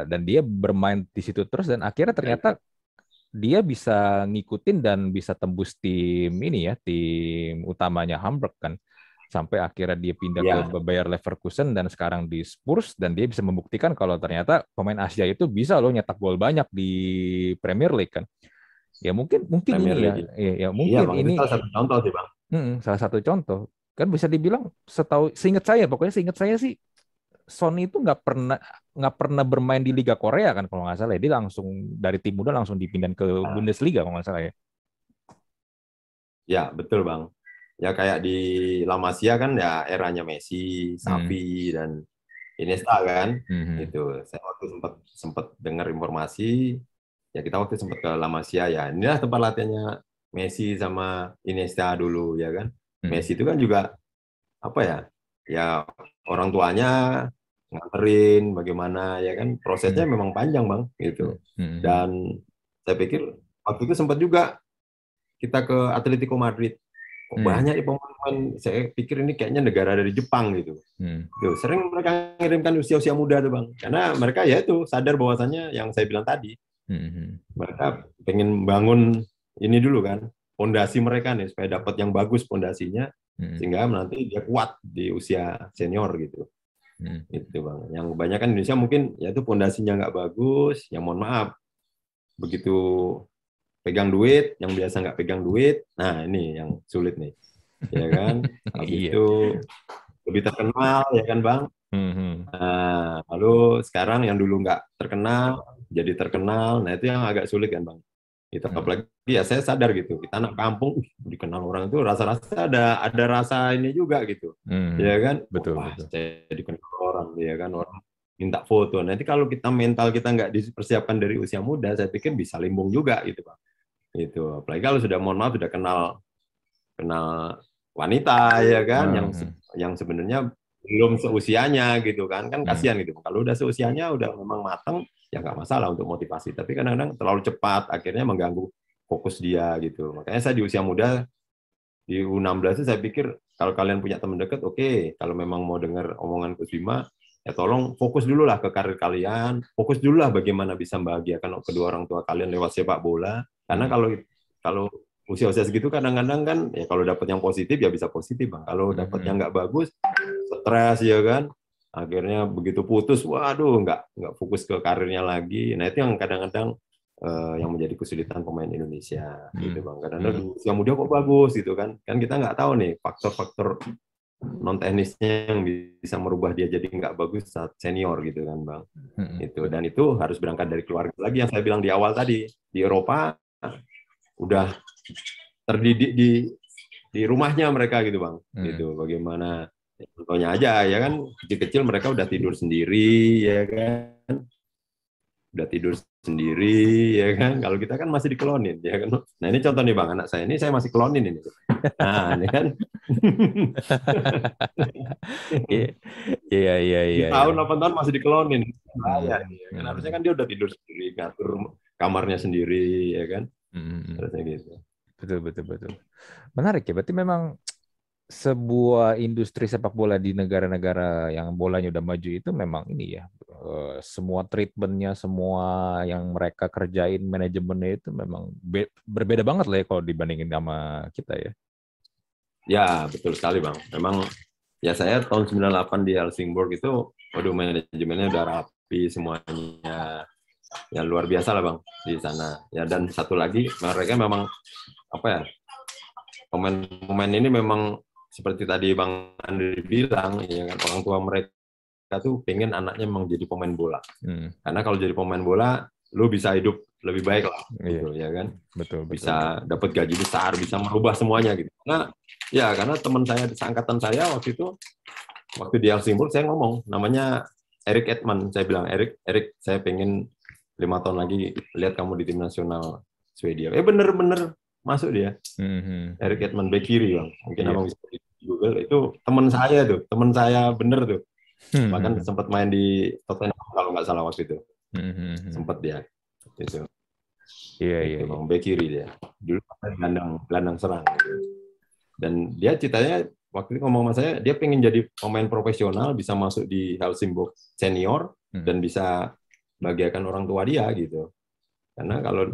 dan dia bermain di situ terus dan akhirnya ternyata dia bisa ngikutin dan bisa tembus tim ini ya, tim utamanya Hamburg kan, sampai akhirnya dia pindah ke Bayer Leverkusen dan sekarang di Spurs, dan dia bisa membuktikan kalau ternyata pemain Asia itu bisa loh nyetak gol banyak di Premier League kan. Ya mungkin ini ya mungkin Bang, ini salah satu contoh sih Bang. Salah satu contoh kan, bisa dibilang seingat saya sih Son itu nggak pernah bermain di Liga Korea kan kalau nggak salah ya. Dia langsung dari tim muda langsung dipindahin ke Bundesliga kalau nggak salah ya. Ya betul Bang. Ya kayak di La Masia kan ya eranya Messi, Xavi dan Iniesta kan. Gitu. Saya waktu sempat dengar informasi, ya kita waktu sempat ke La Masia ya. Inilah tempat latihannya Messi sama Iniesta dulu ya kan. Messi itu kan juga apa ya? Ya orang tuanya nganterin bagaimana ya kan, prosesnya memang panjang Bang gitu. Dan saya pikir waktu itu sempat juga kita ke Atletico Madrid. Kok banyak pemain, saya pikir ini kayaknya negara dari Jepang gitu. Tuh, sering mereka ngirimkan usia-usia muda tuh Bang. Karena mereka ya itu sadar bahwasannya yang saya bilang tadi. Mereka pengen bangun ini dulu kan, pondasi mereka nih supaya dapat yang bagus pondasinya sehingga nanti dia kuat di usia senior gitu. Itu Bang. Yang kebanyakan Indonesia mungkin ya itu pondasinya nggak bagus, yang mohon maaf begitu pegang duit, yang biasa nggak pegang duit, nah ini yang sulit nih, ya kan? Habis itu lebih terkenal, ya kan Bang? Nah, lalu sekarang yang dulu nggak terkenal jadi terkenal, nah itu yang agak sulit kan Bang. Itu apalagi ya saya sadar gitu, kita anak kampung dikenal orang itu rasa-rasa ada rasa ini juga gitu, ya kan? Betul, wah betul. saya dikenal orang, ya kan, orang minta foto. Nanti kalau kita mental kita nggak dipersiapkan dari usia muda, saya pikir bisa limbung juga gitu Bang. Itu apalagi kalau sudah mohon maaf sudah kenal wanita, ya kan, yang sebenarnya belum seusianya gitu kan kasihan gitu. Kalau udah seusianya udah memang matang ya nggak masalah untuk motivasi, tapi kadang-kadang terlalu cepat akhirnya mengganggu fokus dia gitu. Makanya saya di usia muda di U16 itu saya pikir kalau kalian punya teman dekat, oke. Kalau memang mau dengar omongan Coach Bima, ya tolong fokus dulu lah ke karir kalian, fokus dulu lah bagaimana bisa membahagiakan kedua orang tua kalian lewat sepak bola. Karena kalau usia-usia segitu kadang-kadang kan ya kalau dapat yang positif ya bisa positif Bang. Kalau dapat yang nggak bagus, stres ya kan. Akhirnya begitu putus, waduh nggak fokus ke karirnya lagi. Nah itu yang kadang-kadang yang menjadi kesulitan pemain Indonesia gitu Bang. Kadang-kadang di usia muda kok bagus gitu kan. Kan kita nggak tahu nih faktor-faktor non teknisnya yang bisa merubah dia jadi nggak bagus saat senior gitu kan Bang. Dan itu harus berangkat dari keluarga lagi yang saya bilang di awal tadi. Di Eropa udah terdidik di rumahnya mereka gitu Bang. Gitu bagaimana contohnya aja ya kan, kecil-kecil mereka udah tidur sendiri ya kan. Udah tidur sendiri ya kan. Kalau kita kan masih diklonin ya kan. Nah, ini contoh nih Bang, anak saya ini saya masih klonin ini. Nah, ini kan. Iya. Di tahun 8 tahun masih diklonin. Ya kan harusnya kan dia udah tidur sendiri, ngatur kamarnya sendiri ya kan. Harusnya gitu. Betul. Menarik ya. Berarti memang sebuah industri sepak bola di negara-negara yang bolanya udah maju itu memang ini ya, semua treatmentnya, semua yang mereka kerjain, manajemennya itu memang berbeda banget lah ya kalau dibandingin sama kita ya. Ya, betul sekali Bang. Memang ya saya tahun 98 di Helsingborg itu, waduh manajemennya udah rapi semuanya. Ya luar biasa lah Bang di sana. Ya dan satu lagi mereka memang apa ya? Pemain ini memang seperti tadi Bang Andri bilang, ya kan, orang tua mereka tuh pengen anaknya memang jadi pemain bola. Karena kalau jadi pemain bola, lu bisa hidup lebih baik lah, gitu, ya kan. Betul. Bisa dapat gaji besar, bisa merubah semuanya gitu. Nah, ya karena teman saya seangkatan saya waktu di Helsingborg saya ngomong, namanya Erik Edman, saya bilang Erik, saya pengen 5 tahun lagi lihat kamu di tim nasional Swedia. Bener-bener masuk dia. Erik Edman bek kiri Bang. Mungkin abang bisa di Google, itu teman saya bener tuh. Bahkan sempat main di Tottenham kalau nggak salah waktu itu. Sempat dia. Itu. Iya. Bang bek kiri dia. Dulu gelandang serang. Dan dia ceritanya waktu itu ngomong sama saya, dia pengen jadi pemain profesional, bisa masuk di Helsingborg senior dan bisa bahagiakan orang tua dia gitu. Karena kalau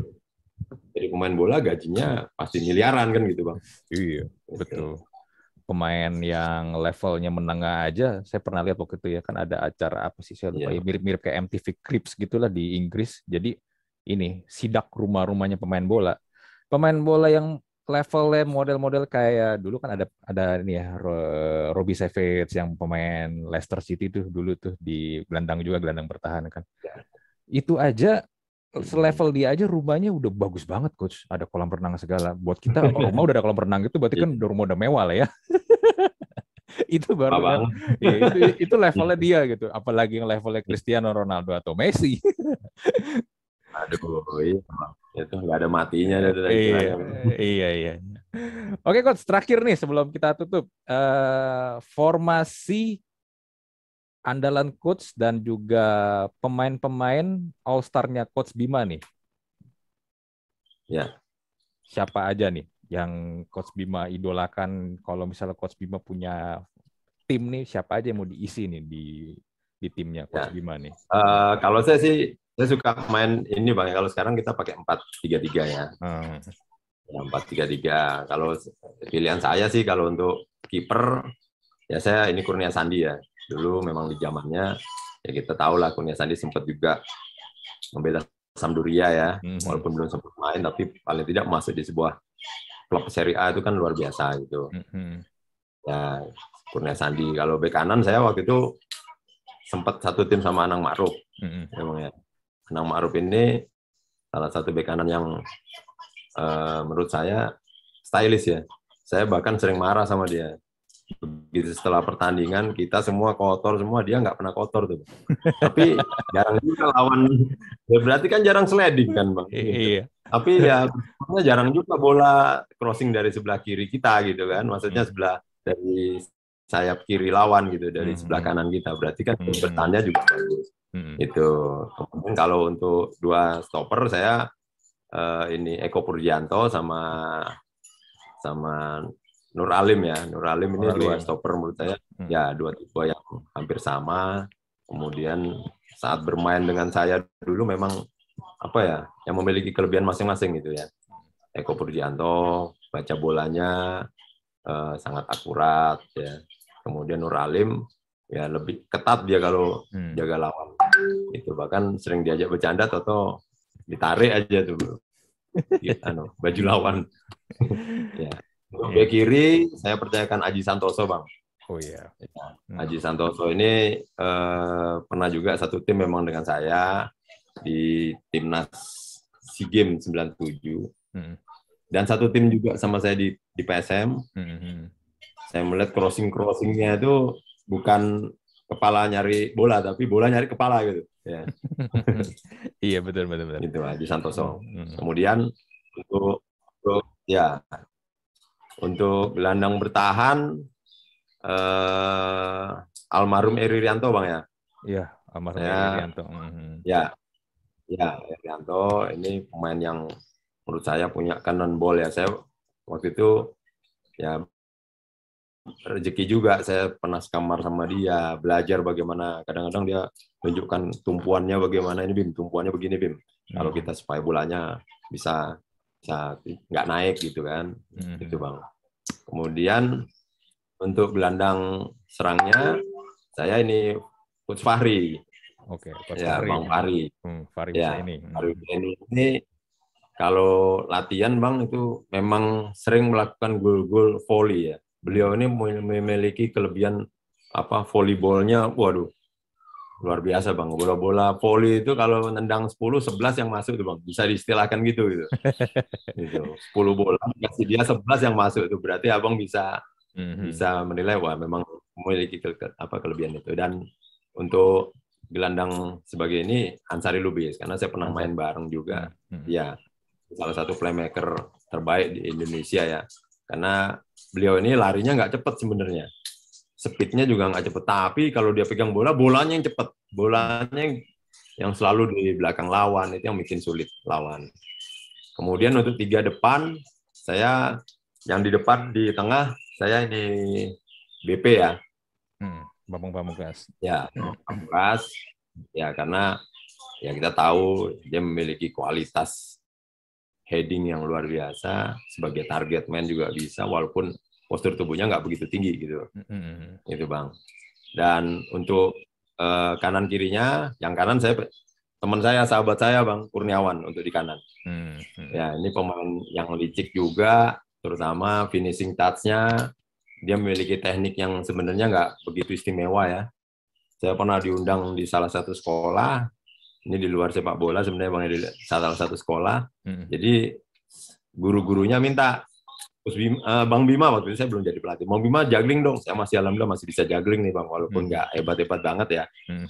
jadi pemain bola gajinya pasti miliaran kan gitu Bang. Iya, betul. Pemain yang levelnya menengah aja, saya pernah lihat waktu itu ya, kan ada acara apa sih, saya lupa ya, mirip-mirip kayak MTV Cribs gitulah di Inggris. Jadi ini sidak rumah-rumahnya pemain bola. Pemain bola yang levelnya model-model kayak dulu kan ada ini ya, Robbie Savage yang pemain Leicester City tuh dulu tuh di gelandang bertahan kan. Itu aja selevel dia aja rumahnya udah bagus banget Coach, ada kolam renang segala. Buat kita rumah udah ada kolam renang itu berarti kan rumah udah mewah lah ya. Itu baru kan, itu levelnya dia gitu, apalagi yang levelnya Cristiano Ronaldo atau Messi. Aduh, itu nggak ada matinya. Iya. Oke Coach, terakhir nih sebelum kita tutup, formasi andalan Coach dan juga pemain-pemain All-Star-nya Coach Bima nih. Ya. Siapa aja nih yang Coach Bima idolakan? Kalau misalnya Coach Bima punya tim nih, siapa aja yang mau diisi nih di timnya Coach Bima nih? Kalau saya sih, saya suka main ini Bang. Kalau sekarang kita pakai 4-3-3 ya. Ya, 4-3-3. Kalau pilihan saya sih kalau untuk kiper ya saya ini Kurnia Sandi ya. Dulu memang di zamannya ya kita tahu lah Kurnia Sandi sempat juga membela Sampdoria ya, walaupun belum sempat main tapi paling tidak masuk di sebuah klub Serie A itu kan luar biasa gitu. Ya, Kurnia Sandi. Kalau bek kanan saya waktu itu sempat satu tim sama Anang Ma'ruf. Memang ya. Anang Ma'ruf ini salah satu bek kanan yang menurut saya stylish ya. Saya bahkan sering marah sama dia. Begitu setelah pertandingan kita semua kotor semua, dia nggak pernah kotor tuh. Tapi jarang juga lawan. Ya berarti kan jarang sliding kan Bang. Iya. Tapi ya jarang juga bola crossing dari sebelah kiri kita gitu kan. Maksudnya sebelah dari sayap kiri lawan gitu, dari sebelah kanan kita. Berarti kan bertanya juga bagus. Itu. Kemudian kalau untuk dua stopper saya ini Eko Purdianto sama Nur Alim ya. Nur Alim ini dua stopper menurut saya ya dua tipe yang hampir sama. Kemudian saat bermain dengan saya dulu memang apa ya, yang memiliki kelebihan masing-masing gitu ya. Eko Purdianto baca bolanya sangat akurat ya. Kemudian Nur Alim ya lebih ketat dia kalau jaga lawan. Itu bahkan sering diajak bercanda atau ditarik aja tuh baju lawan. Ya. Untuk bek kiri saya percayakan Aji Santoso Bang. Oh iya. Aji Santoso ini pernah juga satu tim memang dengan saya di timnas SEA Games 97. Dan satu tim juga sama saya di PSM. Saya melihat crossingnya itu bukan kepala nyari bola, tapi bola nyari kepala gitu. Ya. Iya betul. Itu Aji Santoso. Kemudian untuk gelandang bertahan almarhum Eri Rianto Bang ya. Iya, almarhum Eri Rianto. Ya, Rianto ini pemain yang menurut saya punya cannonball ya. Saya waktu itu ya rezeki juga, saya pernah sekamar sama dia, belajar bagaimana, kadang-kadang dia tunjukkan tumpuannya bagaimana, ini Bim, tumpuannya begini Bim, kalau kita supaya bolanya bisa nggak naik gitu kan, itu Bang. Kemudian untuk gelandang serangnya, saya ini Coach Fahri. Oke, ya, Fahri. Bang Fahri. Fahri ya, Fahri ini kalau latihan Bang itu memang sering melakukan gol-gol volley ya. Beliau ini memiliki kelebihan volleyballnya, waduh, luar biasa Bang. Bola-bola volley itu kalau nendang 10-11 yang masuk tuh Bang, bisa diistilahkan gitu. Gitu. 10 bola kasih dia 11 yang masuk itu, berarti Abang bisa menilai wah memang memiliki kelebihan itu. Dan untuk gelandang sebagai ini Ansari Lubis, karena saya pernah main bareng juga. Ya, salah satu playmaker terbaik di Indonesia ya. Karena beliau ini larinya nggak cepat sebenarnya, speednya juga nggak cepat. Tapi kalau dia pegang bola, bolanya yang cepat, bolanya yang selalu di belakang lawan itu yang bikin sulit lawan. Kemudian untuk 3 depan, saya yang di depan di tengah saya ini BP ya, Bambang Pamungkas. Ya, Pamungkas. Ya karena ya kita tahu dia memiliki kualitas heading yang luar biasa, sebagai target man juga bisa, walaupun postur tubuhnya nggak begitu tinggi gitu. Itu Bang. Dan untuk kanan kirinya, yang kanan teman saya, sahabat saya Bang Kurniawan untuk di kanan. Ya ini pemain yang licik juga, terutama finishing touch-nya. Dia memiliki teknik yang sebenarnya nggak begitu istimewa ya. Saya pernah diundang di salah satu sekolah. Ini di luar sepak bola sebenarnya Bang, di salah satu sekolah. Jadi guru-gurunya minta, Bang Bima waktu itu saya belum jadi pelatih. Bang Bima juggling dong. Saya alhamdulillah masih bisa juggling nih Bang, walaupun nggak hebat-hebat banget ya.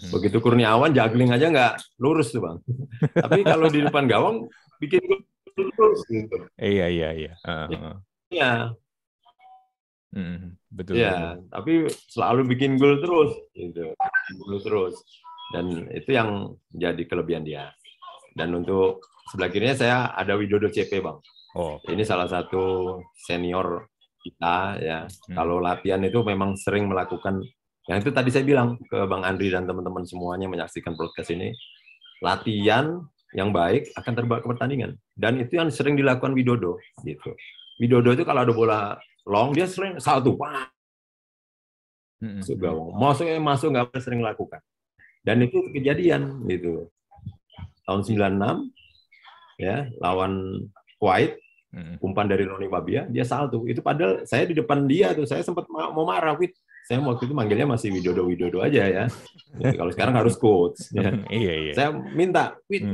Begitu Kurniawan juggling aja nggak lurus tuh Bang. Tapi kalau di depan gawang bikin lurus gitu. Iya. Iya. Betul. Ya, tapi selalu bikin gol terus gitu. Gol terus. Dan itu yang jadi kelebihan dia. Dan untuk sebelah kirinya saya ada Widodo CP Bang. Ini salah satu senior kita ya. Kalau latihan itu memang sering melakukan yang itu tadi saya bilang ke Bang Andri dan teman-teman semuanya menyaksikan podcast ini. Latihan yang baik akan terbawa ke pertandingan. Dan itu yang sering dilakukan Widodo gitu. Widodo itu kalau ada bola long dia sering salto. Masuk nggak sering lakukan. Dan itu kejadian gitu. Tahun 96 ya lawan Kuwait, umpan dari Roni Wabia, dia salto. Itu padahal saya di depan dia tuh, saya sempat mau marah, Wid. Saya waktu itu manggilnya masih Widodo aja ya. Jadi, kalau sekarang harus coach. Ya. Iya. Saya minta, Wid,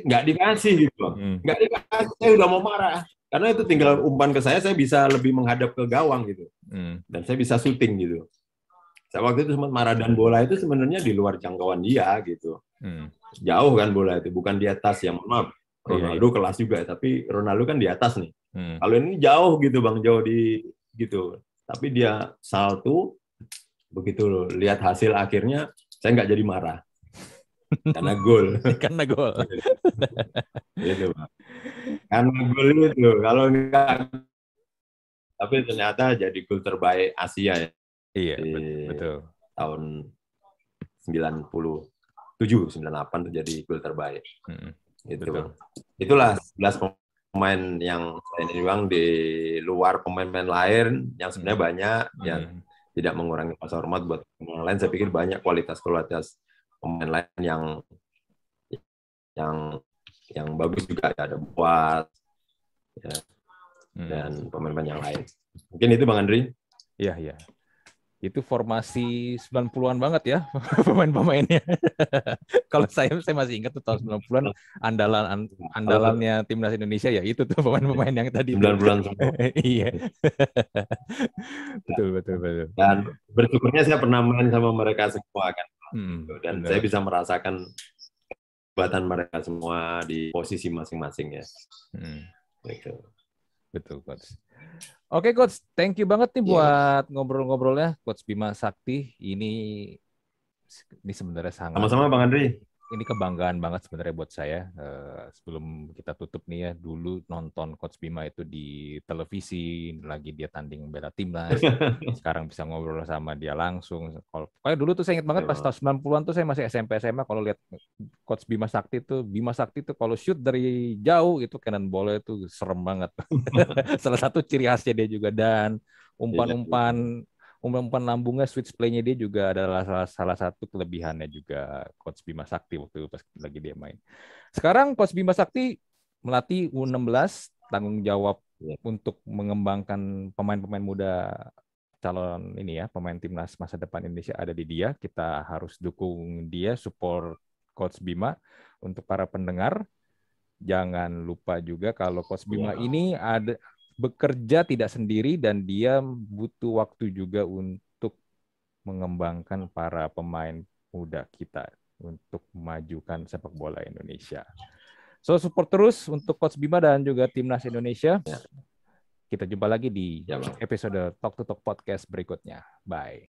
nggak dikasih gitu. Nggak dikasih, saya udah mau marah. Karena itu tinggal umpan ke saya bisa lebih menghadap ke gawang gitu. Dan saya bisa syuting gitu. Saya waktu itu sempat marah, dan bola itu sebenarnya di luar jangkauan dia gitu. Jauh kan bola itu, bukan di atas ya, maaf. Ronaldo kelas juga, tapi Ronaldo kan di atas nih. Kalau ini jauh gitu Bang, jauh di gitu. Tapi dia salto, begitu lihat hasil akhirnya saya nggak jadi marah. Karena gol. Karena gol. Itu Bang. Karena gol itu, kalau enggak, tapi ternyata jadi gol terbaik Asia ya. Iya, betul. Tahun 97, 98 itu jadi gol terbaik. Itu Bang. Itulah 11 pemain yang saya bilang di luar pemain-pemain lain yang sebenarnya banyak yang tidak mengurangi rasa hormat buat pemain lain. Saya pikir banyak kualitas pemain lain yang bagus juga, ada Buat ya, dan pemain-pemain yang lain. Mungkin itu Bang Andri. Iya. Itu formasi 90-an banget ya pemain-pemainnya. Kalau saya masih ingat tuh tahun 90-an andalannya timnas Indonesia ya itu tuh pemain-pemain yang tadi 90-an semua. Iya. betul. Dan bersyukurnya saya pernah main sama mereka semua kan. Dan saya bisa merasakan kehebatan mereka semua di posisi masing-masing ya. Betul, Coach. Oke, Coach. Thank you banget nih buat ngobrol-ngobrolnya, Coach Bima Sakti. Ini sebenarnya sangat. Sama-sama, Bang Andri. Ini kebanggaan banget sebenarnya buat saya. Sebelum kita tutup nih ya, dulu nonton Coach Bima itu di televisi, lagi dia tanding bela timnas. Sekarang bisa ngobrol sama dia langsung. Kayak dulu tuh saya ingat banget pas tahun 90-an tuh saya masih SMP SMA, kalau lihat Coach Bima Sakti tuh kalau shoot dari jauh itu cannonball itu serem banget. Salah satu ciri khasnya dia juga, dan umpan lambungnya, switch play-nya dia juga adalah salah satu kelebihannya juga Coach Bima Sakti waktu itu pas lagi dia main. Sekarang Coach Bima Sakti melatih U16, tanggung jawab untuk mengembangkan pemain-pemain muda calon ini ya, pemain timnas masa depan Indonesia ada di dia. Kita harus dukung dia, support Coach Bima. Untuk para pendengar, jangan lupa juga kalau Coach Bima ini bekerja tidak sendiri, dan dia butuh waktu juga untuk mengembangkan para pemain muda kita untuk memajukan sepak bola Indonesia. So support terus untuk Coach Bima dan juga timnas Indonesia. Kita jumpa lagi di episode Talk to Talk Podcast berikutnya. Bye.